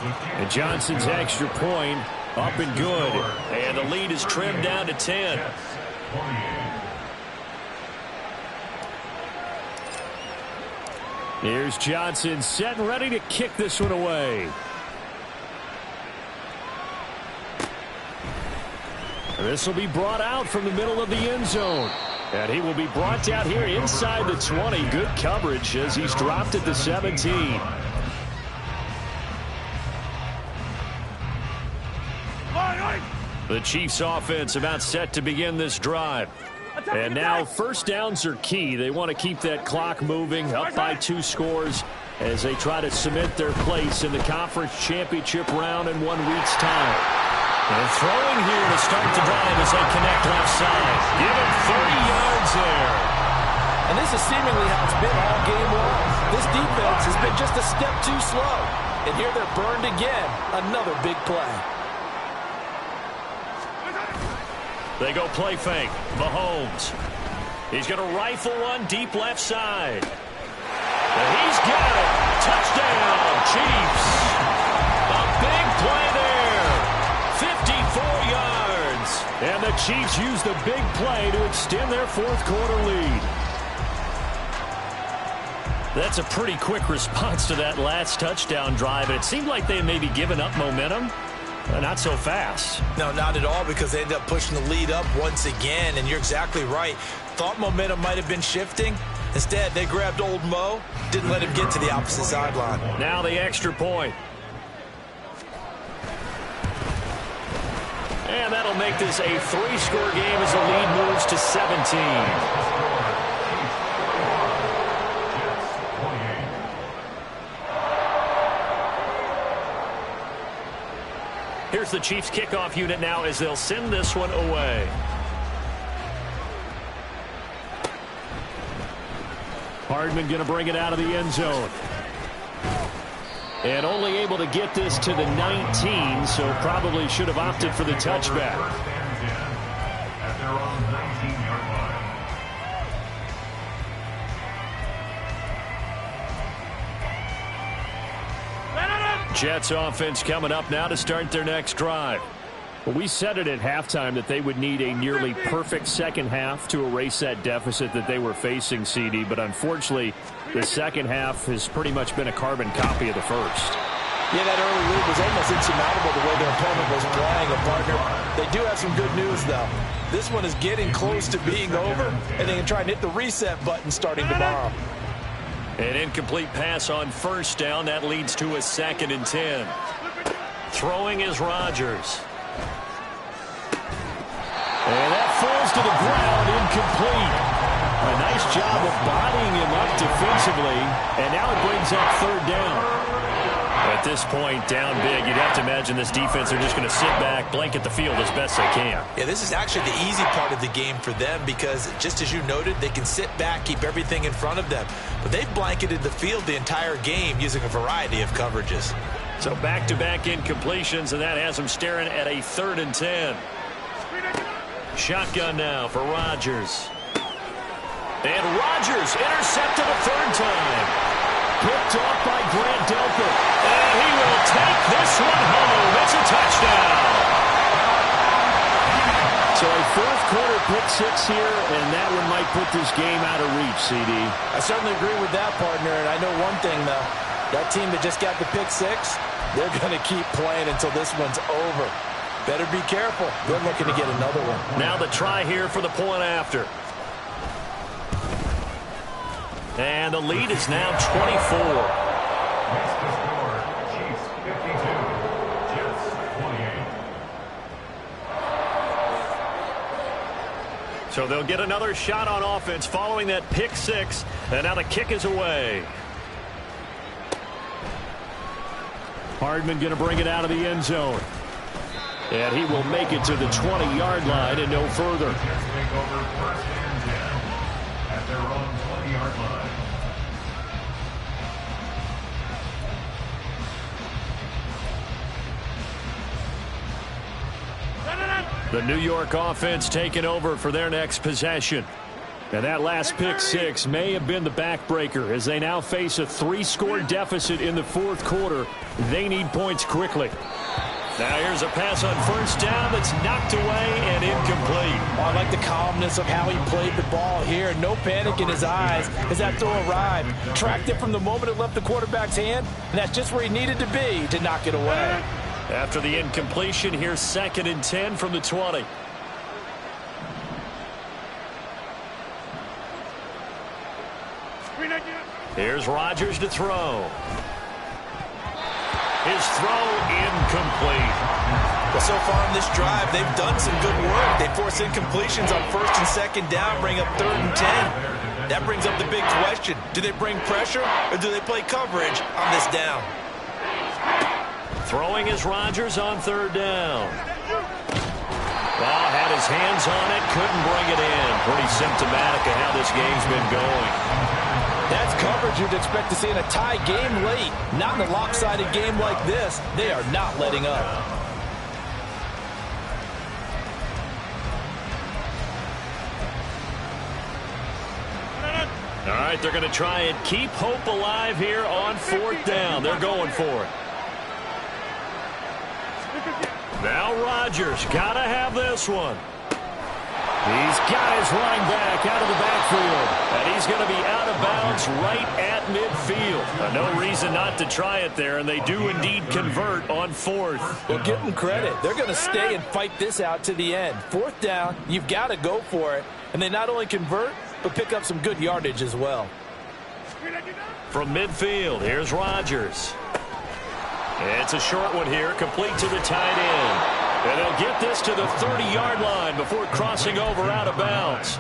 And Johnson's extra point up and good. And the lead is trimmed down to 10. Here's Johnson set and ready to kick this one away. This will be brought out from the middle of the end zone. And he will be brought down here inside the 20. Good coverage as he's dropped at the 17. The Chiefs offense about set to begin this drive. And now 1st downs are key. They want to keep that clock moving, up by 2 scores as they try to cement their place in the conference championship round in 1 week's time. And throwing here to start the drive as they connect left side. Give him 30 yards there. And this This is seemingly how it's been all game long. This defense has been just a step too slow. And here they're burned again. Another big play. They go play fake. Mahomes. He's going to rifle one deep left side. And he's got it. Touchdown, Chiefs. A big play there. 54 yards. And the Chiefs use the big play to extend their fourth quarter lead. That's a pretty quick response to that last touchdown drive. And it seemed like they may be giving up momentum. Not so fast. No, not at all, because they ended up pushing the lead up once again. And you're exactly right. Thought momentum might have been shifting. Instead, they grabbed old Mo, didn't let him get to the opposite sideline. Now the extra point. And that'll make this a 3-score game as the lead moves to 17. Here's the Chiefs kickoff unit now as they'll send this one away. Hardman going to bring it out of the end zone. And only able to get this to the 19, so probably should have opted for the touchback. At their own 19-yard line. Jets offense coming up now to start their next drive. Well, we said it at halftime that they would need a nearly perfect second half to erase that deficit that they were facing, CD. But unfortunately, the second half has pretty much been a carbon copy of the first. Yeah, that early lead was almost insurmountable the way their opponent was playing, a partner. They do have some good news, though. This one is getting close to being over, and they can try and hit the reset button starting tomorrow. An incomplete pass on first down. That leads to a 2nd and 10. Throwing is Rodgers. And that falls to the ground, incomplete. A nice job of bodying him up defensively, and now it brings up 3rd down. At this point, down big, you'd have to imagine this defense are just going to sit back, blanket the field as best they can. Yeah, this is actually the easy part of the game for them because, just as you noted, they can sit back, keep everything in front of them. But they've blanketed the field the entire game using a variety of coverages. So back-to-back incompletions, and that has them staring at a 3rd and 10. Shotgun now for Rodgers. And Rodgers intercepted a 3rd time. Picked off by Grant Delpit. And he will take this one home. It's a touchdown. So a 4th quarter pick 6 here, and that one might put this game out of reach, CD. I certainly agree with that, partner. And I know one thing, though. That team that just got the pick 6, they're going to keep playing until this one's over. Better be careful. They're looking to get another one. Now the try here for the point after. And the lead is now 24. Makes the score, Chiefs 52, Jets 28. So they'll get another shot on offense following that pick 6. And now the kick is away. Hardman going to bring it out of the end zone. And he will make it to the 20-yard line and no further. Jets take over 1st and 10 at their own 20-yard line. The New York offense taking over for their next possession. And that last pick 6 may have been the backbreaker as they now face a 3-score deficit in the 4th quarter. They need points quickly. Now here's a pass on first down that's knocked away and incomplete. Oh, I like the calmness of how he played the ball here. No panic in his eyes as that throw arrived. Tracked it from the moment it left the quarterback's hand, and that's just where he needed to be to knock it away. After the incompletion, here's 2nd and 10 from the 20. Here's Rodgers to throw. His throw incomplete. Well, so far in this drive, they've done some good work. They force incompletions on 1st and 2nd down, bring up 3rd and 10. That brings up the big question. Do they bring pressure or do they play coverage on this down? Throwing is Rodgers on 3rd down. Well, had his hands on it, couldn't bring it in. Pretty symptomatic of how this game's been going. That's coverage you'd expect to see in a tie game late. Not in a lopsided game like this. They are not letting up. All right, they're going to try and keep hope alive here on 4th down. They're going for it. Now Rodgers got to have this one. He's got his running back out of the backfield, and he's going to be out of bounds right at midfield. No reason not to try it there, and they do indeed convert on 4th. Well, give them credit. They're going to stay and fight this out to the end. 4th down, you've got to go for it. And they not only convert, but pick up some good yardage as well. From midfield, here's Rodgers. It's a short one here, complete to the tight end. And they'll get this to the 30-yard line before crossing over out of bounds.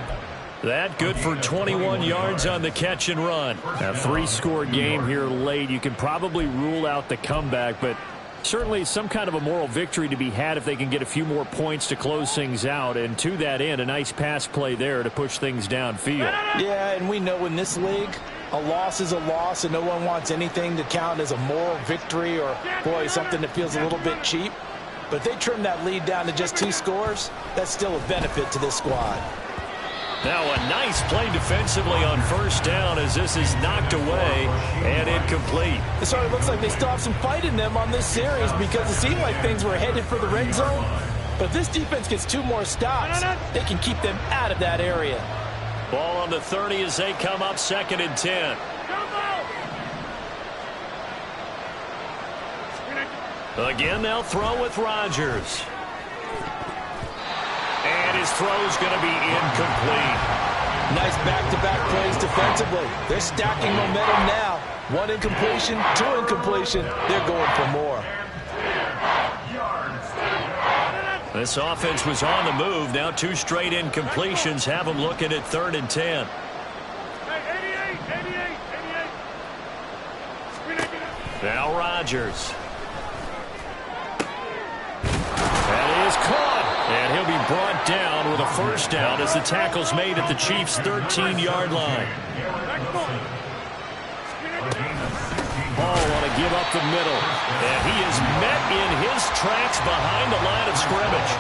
That good for 21 yards on the catch and run. A 3-score game here late. You can probably rule out the comeback, but certainly some kind of a moral victory to be had if they can get a few more points to close things out. And to that end, a nice pass play there to push things downfield. Yeah, and we know in this league, a loss is a loss, and no one wants anything to count as a moral victory or, boy, something that feels a little bit cheap. But if they trim that lead down to just 2 scores, that's still a benefit to this squad. Now a nice play defensively on 1st down as this is knocked away and incomplete. It sort of looks like they still have some fight in them on this series because it seemed like things were headed for the red zone. But if this defense gets 2 more stops, they can keep them out of that area. Ball on the 30 as they come up 2nd and 10. Again, they'll throw with Rodgers. And his throw's going to be incomplete. Nice back-to-back plays defensively. They're stacking momentum now. 1 incompletion, 2 incompletion. They're going for more. This offense was on the move. Now 2 straight incompletions have them looking at 3rd and 10. Now Rodgers. That is caught. And he'll be brought down with a 1st down as the tackle's made at the Chiefs' 13-yard line. Ball want to give up the middle. And he is met in his tracks behind the line of scrimmage.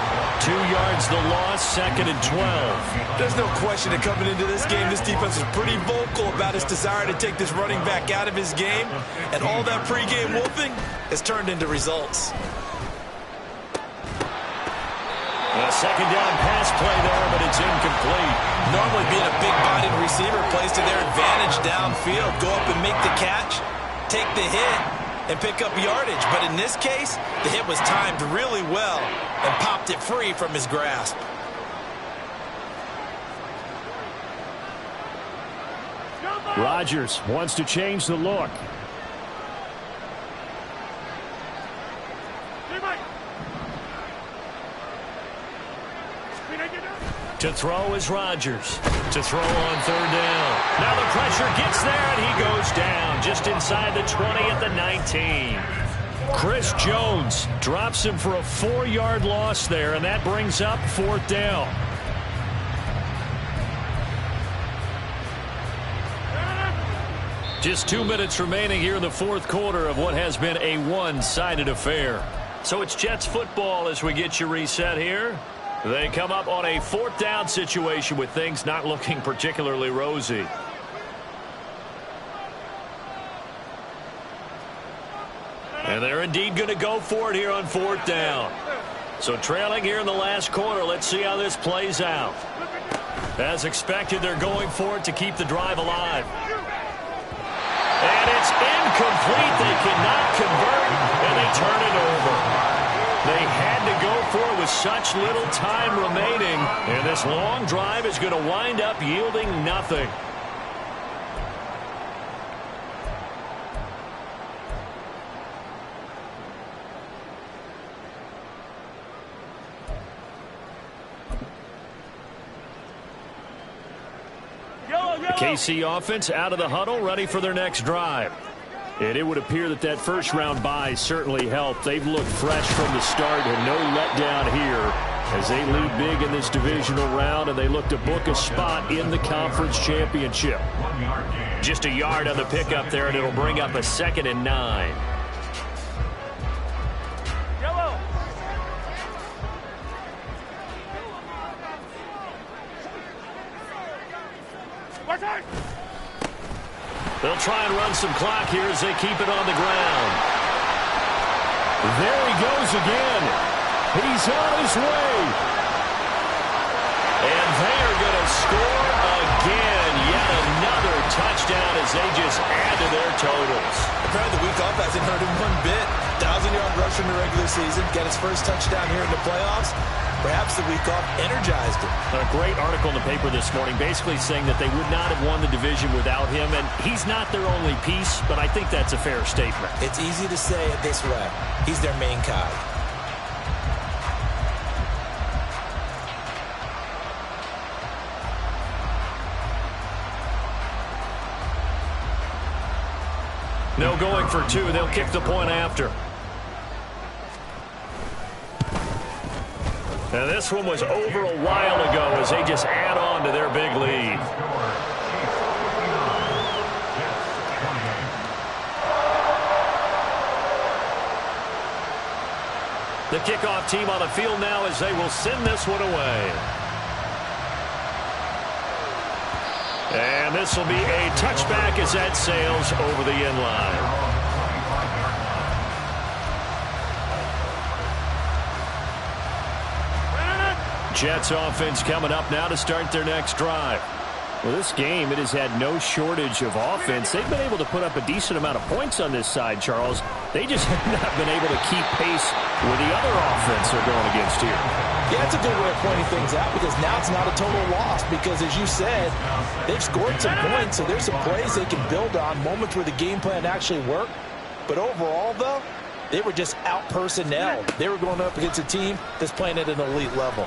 2 yards the loss, 2nd and 12. There's no question that coming into this game, this defense is pretty vocal about its desire to take this running back out of his game. And all that pregame wolfing has turned into results. A 2nd down pass play there, but it's incomplete. Normally being a big-bodied receiver plays to their advantage downfield. Go up and make the catch, take the hit, and pick up yardage. But in this case, the hit was timed really well and popped it free from his grasp. Rodgers wants to change the look. To throw is Rodgers. To throw on 3rd down. Now the pressure gets there, and he goes down just inside the 20 at the 19. Chris Jones drops him for a 4-yard loss there, and that brings up 4th down. Just 2 minutes remaining here in the 4th quarter of what has been a one-sided affair. So it's Jets football as we get you reset here. They come up on a 4th down situation with things not looking particularly rosy. And they're indeed going to go for it here on 4th down. So trailing here in the last quarter, let's see how this plays out. As expected, they're going for it to keep the drive alive. And it's incomplete. They cannot convert, and they turn it over. They had to go for it with such little time remaining, and this long drive is going to wind up yielding nothing. KC offense out of the huddle, ready for their next drive. And it would appear that that first round bye certainly helped. They've looked fresh from the start and no letdown here. as they lead big in this divisional round, and they look to book a spot in the conference championship. Just a yard on the pickup there, and it'll bring up a 2nd and 9. They'll try and run some clock here as they keep it on the ground. There he goes again. He's on his way. And they are going to score again. Yet another touchdown as they just add to their totals. Apparently the week off hasn't hurt him one bit. 1,000-yard rusher in the regular season. Got his first touchdown here in the playoffs. Perhaps the week off energized him. A great article in the paper this morning basically saying that they would not have won the division without him, and he's not their only piece, but I think that's a fair statement. It's easy to say it this way. He's their main cog. No going for 2. They'll kick the point after. And this one was over a while ago as they just add on to their big lead. The kickoff team on the field now as they will send this one away. And this will be a touchback as that sails over the end line. Jets offense coming up now to start their next drive. Well, this game, it has had no shortage of offense. They've been able to put up a decent amount of points on this side, Charles. They just have not been able to keep pace with the other offense they're going against here. Yeah, it's a good way of pointing things out because now it's not a total loss because, as you said, they've scored some points, so there's some plays they can build on, moments where the game plan actually worked. But overall, though, they were just out-personnel. They were going up against a team that's playing at an elite level.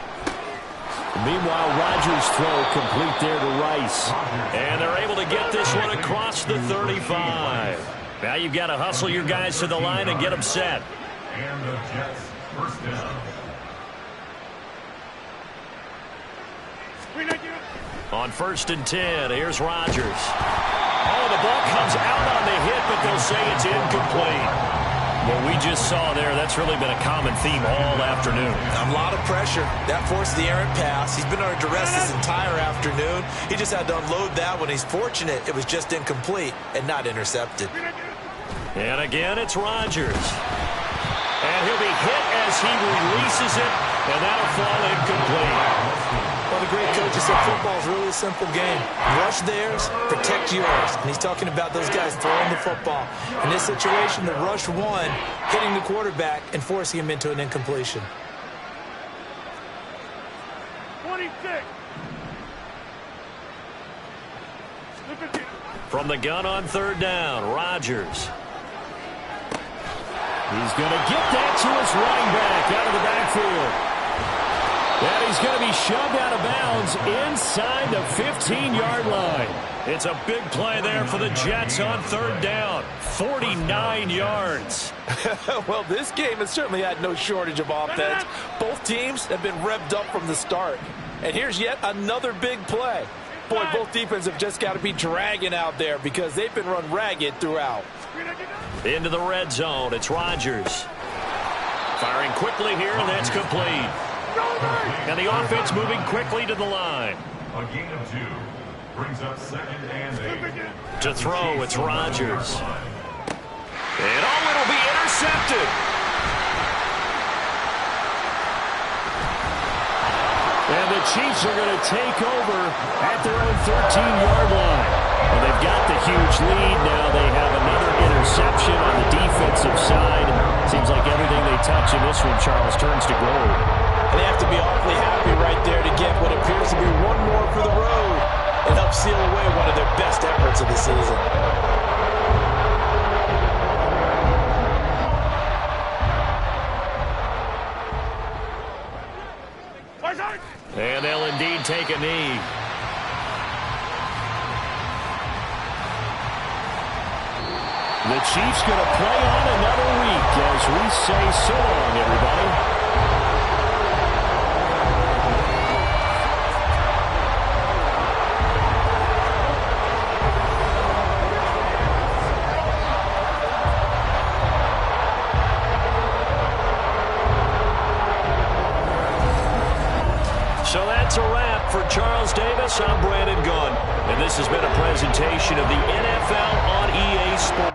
Meanwhile, Rodgers' throw complete there to Rice. And they're able to get this one across the 35. Now you've got to hustle your guys to the line and get them set. And the Jets first down. On 1st and 10, here's Rodgers. Oh, the ball comes out on the hit, but they'll say it's incomplete. What we just saw there, that's really been a common theme all afternoon. A lot of pressure. That forced the errant pass. He's been under duress this entire afternoon. He just had to unload that one. He's fortunate it was just incomplete and not intercepted. And again, it's Rodgers. And he'll be hit as he releases it, and that'll fall incomplete. Well, the great coach has said football is really a simple game. Rush theirs, protect yours. And he's talking about those guys throwing the football. In this situation, the rush one, hitting the quarterback and forcing him into an incompletion. 26. From the gun on 3rd down, Rodgers. He's going to get that to his running back out of the backfield. And he's going to be shoved out of bounds inside the 15-yard line. It's a big play there for the Jets on 3rd down. 49 yards. Well, this game has certainly had no shortage of offense. Both teams have been revved up from the start. And here's yet another big play. Boy, both defenses have just got to be dragging out there because they've been run ragged throughout. Into the red zone, it's Rodgers. Firing quickly here, and that's complete. And the offense moving quickly to the line. A gain of 2 brings up 2nd and 8. To throw, it's Rodgers. And oh, it'll be intercepted. And the Chiefs are going to take over at their own 13-yard line. Well, they've got the huge lead. Now they have another interception on the defensive side. Seems like everything they touch in this one, Charles, turns to gold. And they have to be awfully happy right there to get what appears to be one more for the road and help seal away one of their best efforts of the season. And they'll indeed take a knee. The Chiefs going to play on another week as we say so long, everybody. Sports, I'm Brandon Gunn, and this has been a presentation of the NFL on EA Sports.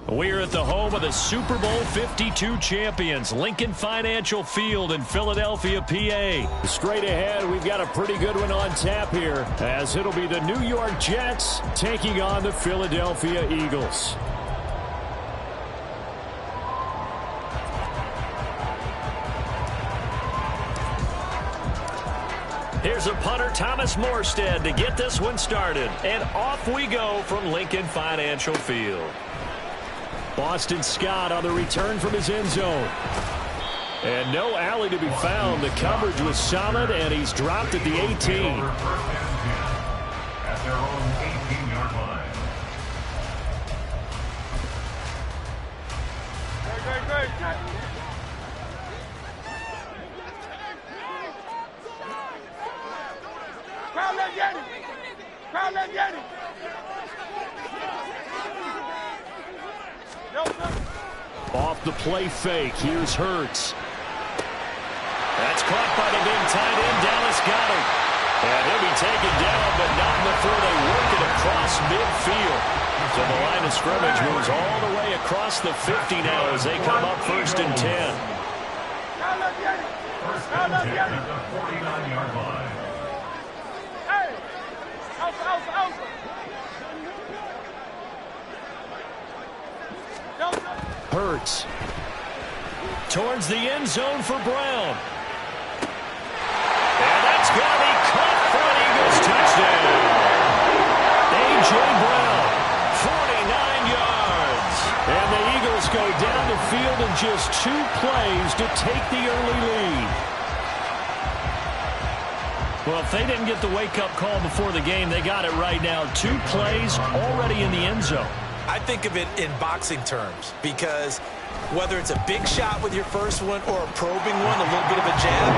We're at the home of the Super Bowl 52 champions, Lincoln Financial Field in Philadelphia, PA. Straight ahead, we've got a pretty good one on tap here, as it'll be the New York Jets taking on the Philadelphia Eagles. Here's a punter, Thomas Morstead, to get this one started. And off we go from Lincoln Financial Field. Boston Scott on the return from his end zone. And no alley to be found. The coverage was solid, and he's dropped at the 18. At their own 18-yard line. Great. Crowd, let's get it. Crowd, let's get it. Off the play fake, here's Hurts. That's caught by the big tight end, Dallas Goedert. And he'll be taken down, but not before they work it across midfield. So the line of scrimmage moves all the way across the 50 now as they come up 1st and 10. First and 10 at the 49-yard line. Hey! Out. Hurts towards the end zone for Brown. And that's going to be caught for an Eagles touchdown. A.J. Brown, 49 yards. And the Eagles go down the field in just 2 plays to take the early lead. Well, if they didn't get the wake-up call before the game, they got it right now. 2 plays already in the end zone. I think of it in boxing terms because whether it's a big shot with your first one or a probing one, a little bit of a jab,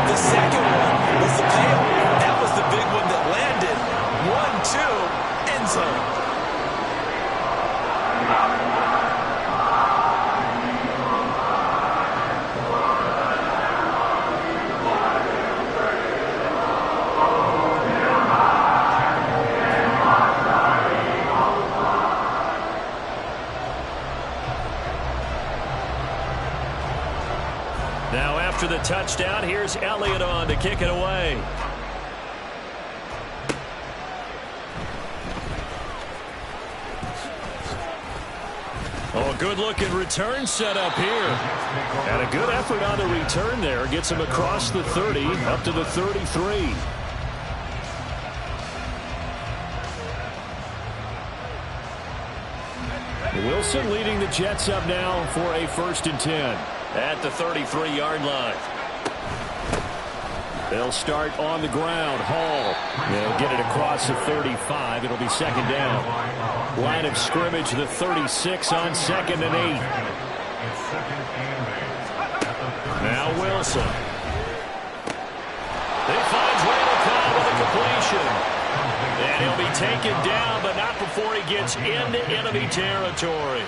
the second one was the payoff. That was the big one that landed. 1-2, end zone. Now after the touchdown, here's Elliott on to kick it away. Oh, a good-looking return set up here. And a good effort on the return there. Gets him across the 30, up to the 33. Wilson leading the Jets up now for a 1st and 10 at the 33-yard line. They'll start on the ground. Hall. They'll get it across the 35. It'll be 2nd down. Line of scrimmage, the 36 on 2nd and 8. Now Wilson. He finds Randall Cobb with a completion. And he'll be taken down, but not before he gets into enemy territory.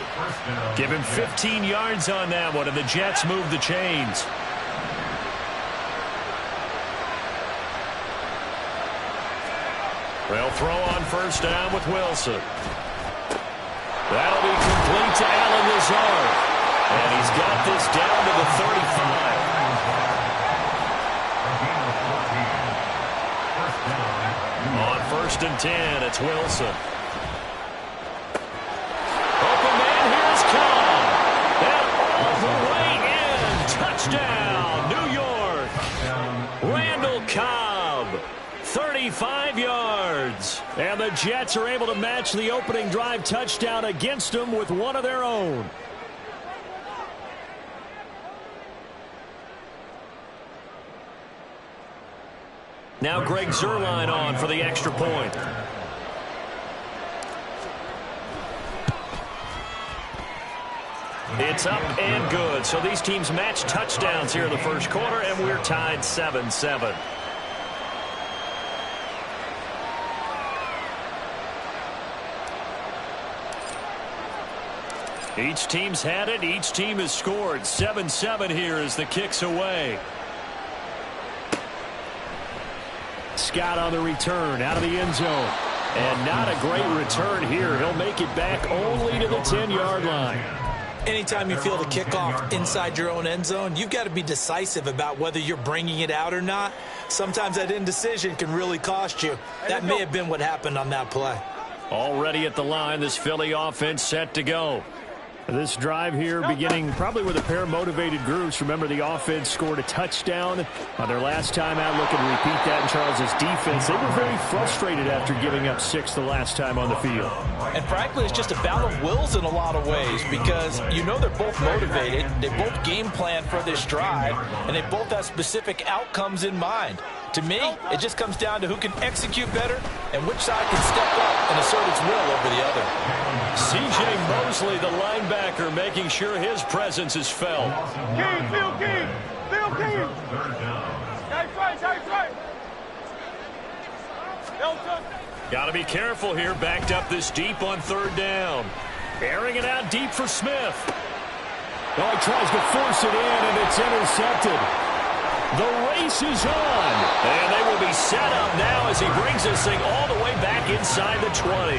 Give him 15 yards on that one, and the Jets move the chains. They'll throw on 1st down with Wilson. That'll be complete to Allen Lazard. And he's got this down to the 35. On 1st and 10, it's Wilson. Open man, here's Cobb. And all the way in. Touchdown, New York. Randall Cobb, 35 yards. And the Jets are able to match the opening drive touchdown against them with one of their own. Now Greg Zuerlein on for the extra point. It's up and good. So these teams match touchdowns here in the first quarter, and we're tied 7-7. Each team's had it. Each team has scored. 7-7 here as the kick's away. Scott on the return out of the end zone. And not a great return here. He'll make it back only to the 10-yard line. Anytime you feel the kickoff inside your own end zone, you've got to be decisive about whether you're bringing it out or not. Sometimes that indecision can really cost you. That may have been what happened on that play. Already at the line, this Philly offense set to go. This drive here beginning probably with a pair of motivated groups. Remember, the offense scored a touchdown on their last time out. Looking to repeat that in Charles's defense. They were very frustrated after giving up 6 the last time on the field. And frankly, it's just a battle of wills in a lot of ways because you know they're both motivated. They both game plan for this drive, and they both have specific outcomes in mind. To me, it just comes down to who can execute better and which side can step up and assert its will over the other. C.J. Mosley, the linebacker, making sure his presence is felt. King, Phil King. Right. Got to be careful here, backed up this deep on 3rd down. Airing it out deep for Smith. Oh, he tries to force it in, and it's intercepted. The race is on, and they will be set up now as he brings this thing all the way back inside the 20.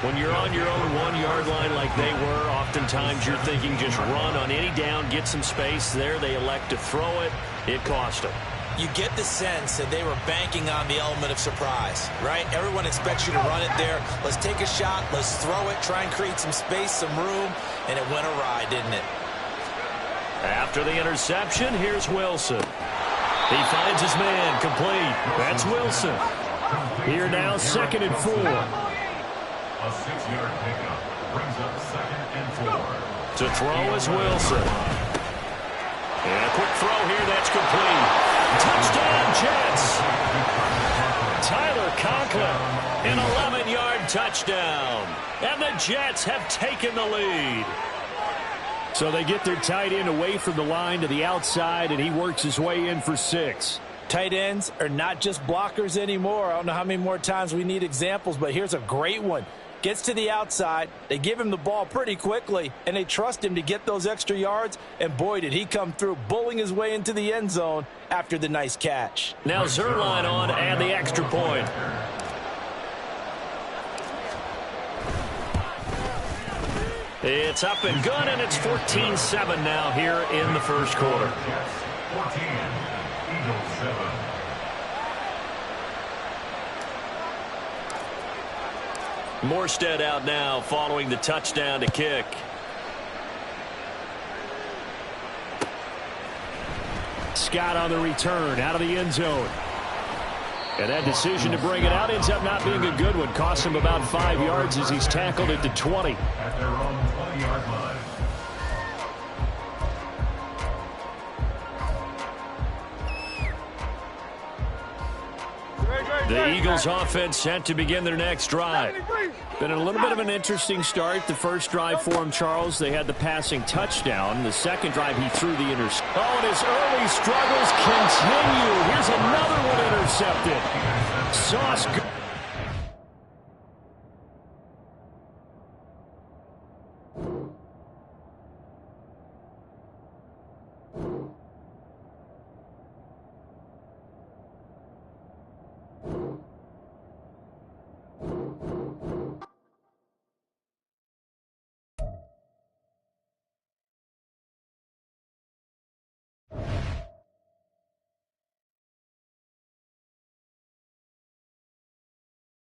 When you're on your own 1-yard line like they were, oftentimes you're thinking just run on any down, get some space. There they elect to throw it. It cost them. You get the sense that they were banking on the element of surprise, right? Everyone expects you to run it there. Let's take a shot. Let's throw it. Try and create some space, some room. And it went awry, didn't it? After the interception, here's Wilson. He finds his man complete. That's Wilson. Here now, 2nd and 4. A 6-yard pickup brings up 2nd and 4. To throw is Wilson. And a quick throw here, that's complete. Touchdown, Jets. Tyler Conklin, an 11-yard touchdown. And the Jets have taken the lead. So they get their tight end away from the line to the outside, and he works his way in for 6. Tight ends are not just blockers anymore. I don't know how many more times we need examples, but here's a great one. Gets to the outside, they give him the ball pretty quickly, and they trust him to get those extra yards, and boy, did he come through, bullying his way into the end zone after the nice catch. Now Zuerlein on and the extra point. It's up and good, and it's 14-7 now here in the first quarter. 14, Eagles 7. Morstead out now following the touchdown to kick. Scott on the return out of the end zone. And that decision to bring it out ends up not being a good one. Cost him about 5 yards as he's tackled at the 20. At their own 20-yard line. The Eagles offense set to begin their next drive. Been a little bit of an interesting start. The first drive for him, Charles, they had the passing touchdown. The second drive, he threw the interception. Oh, and his early struggles continue. Here's another one intercepted. Sauce.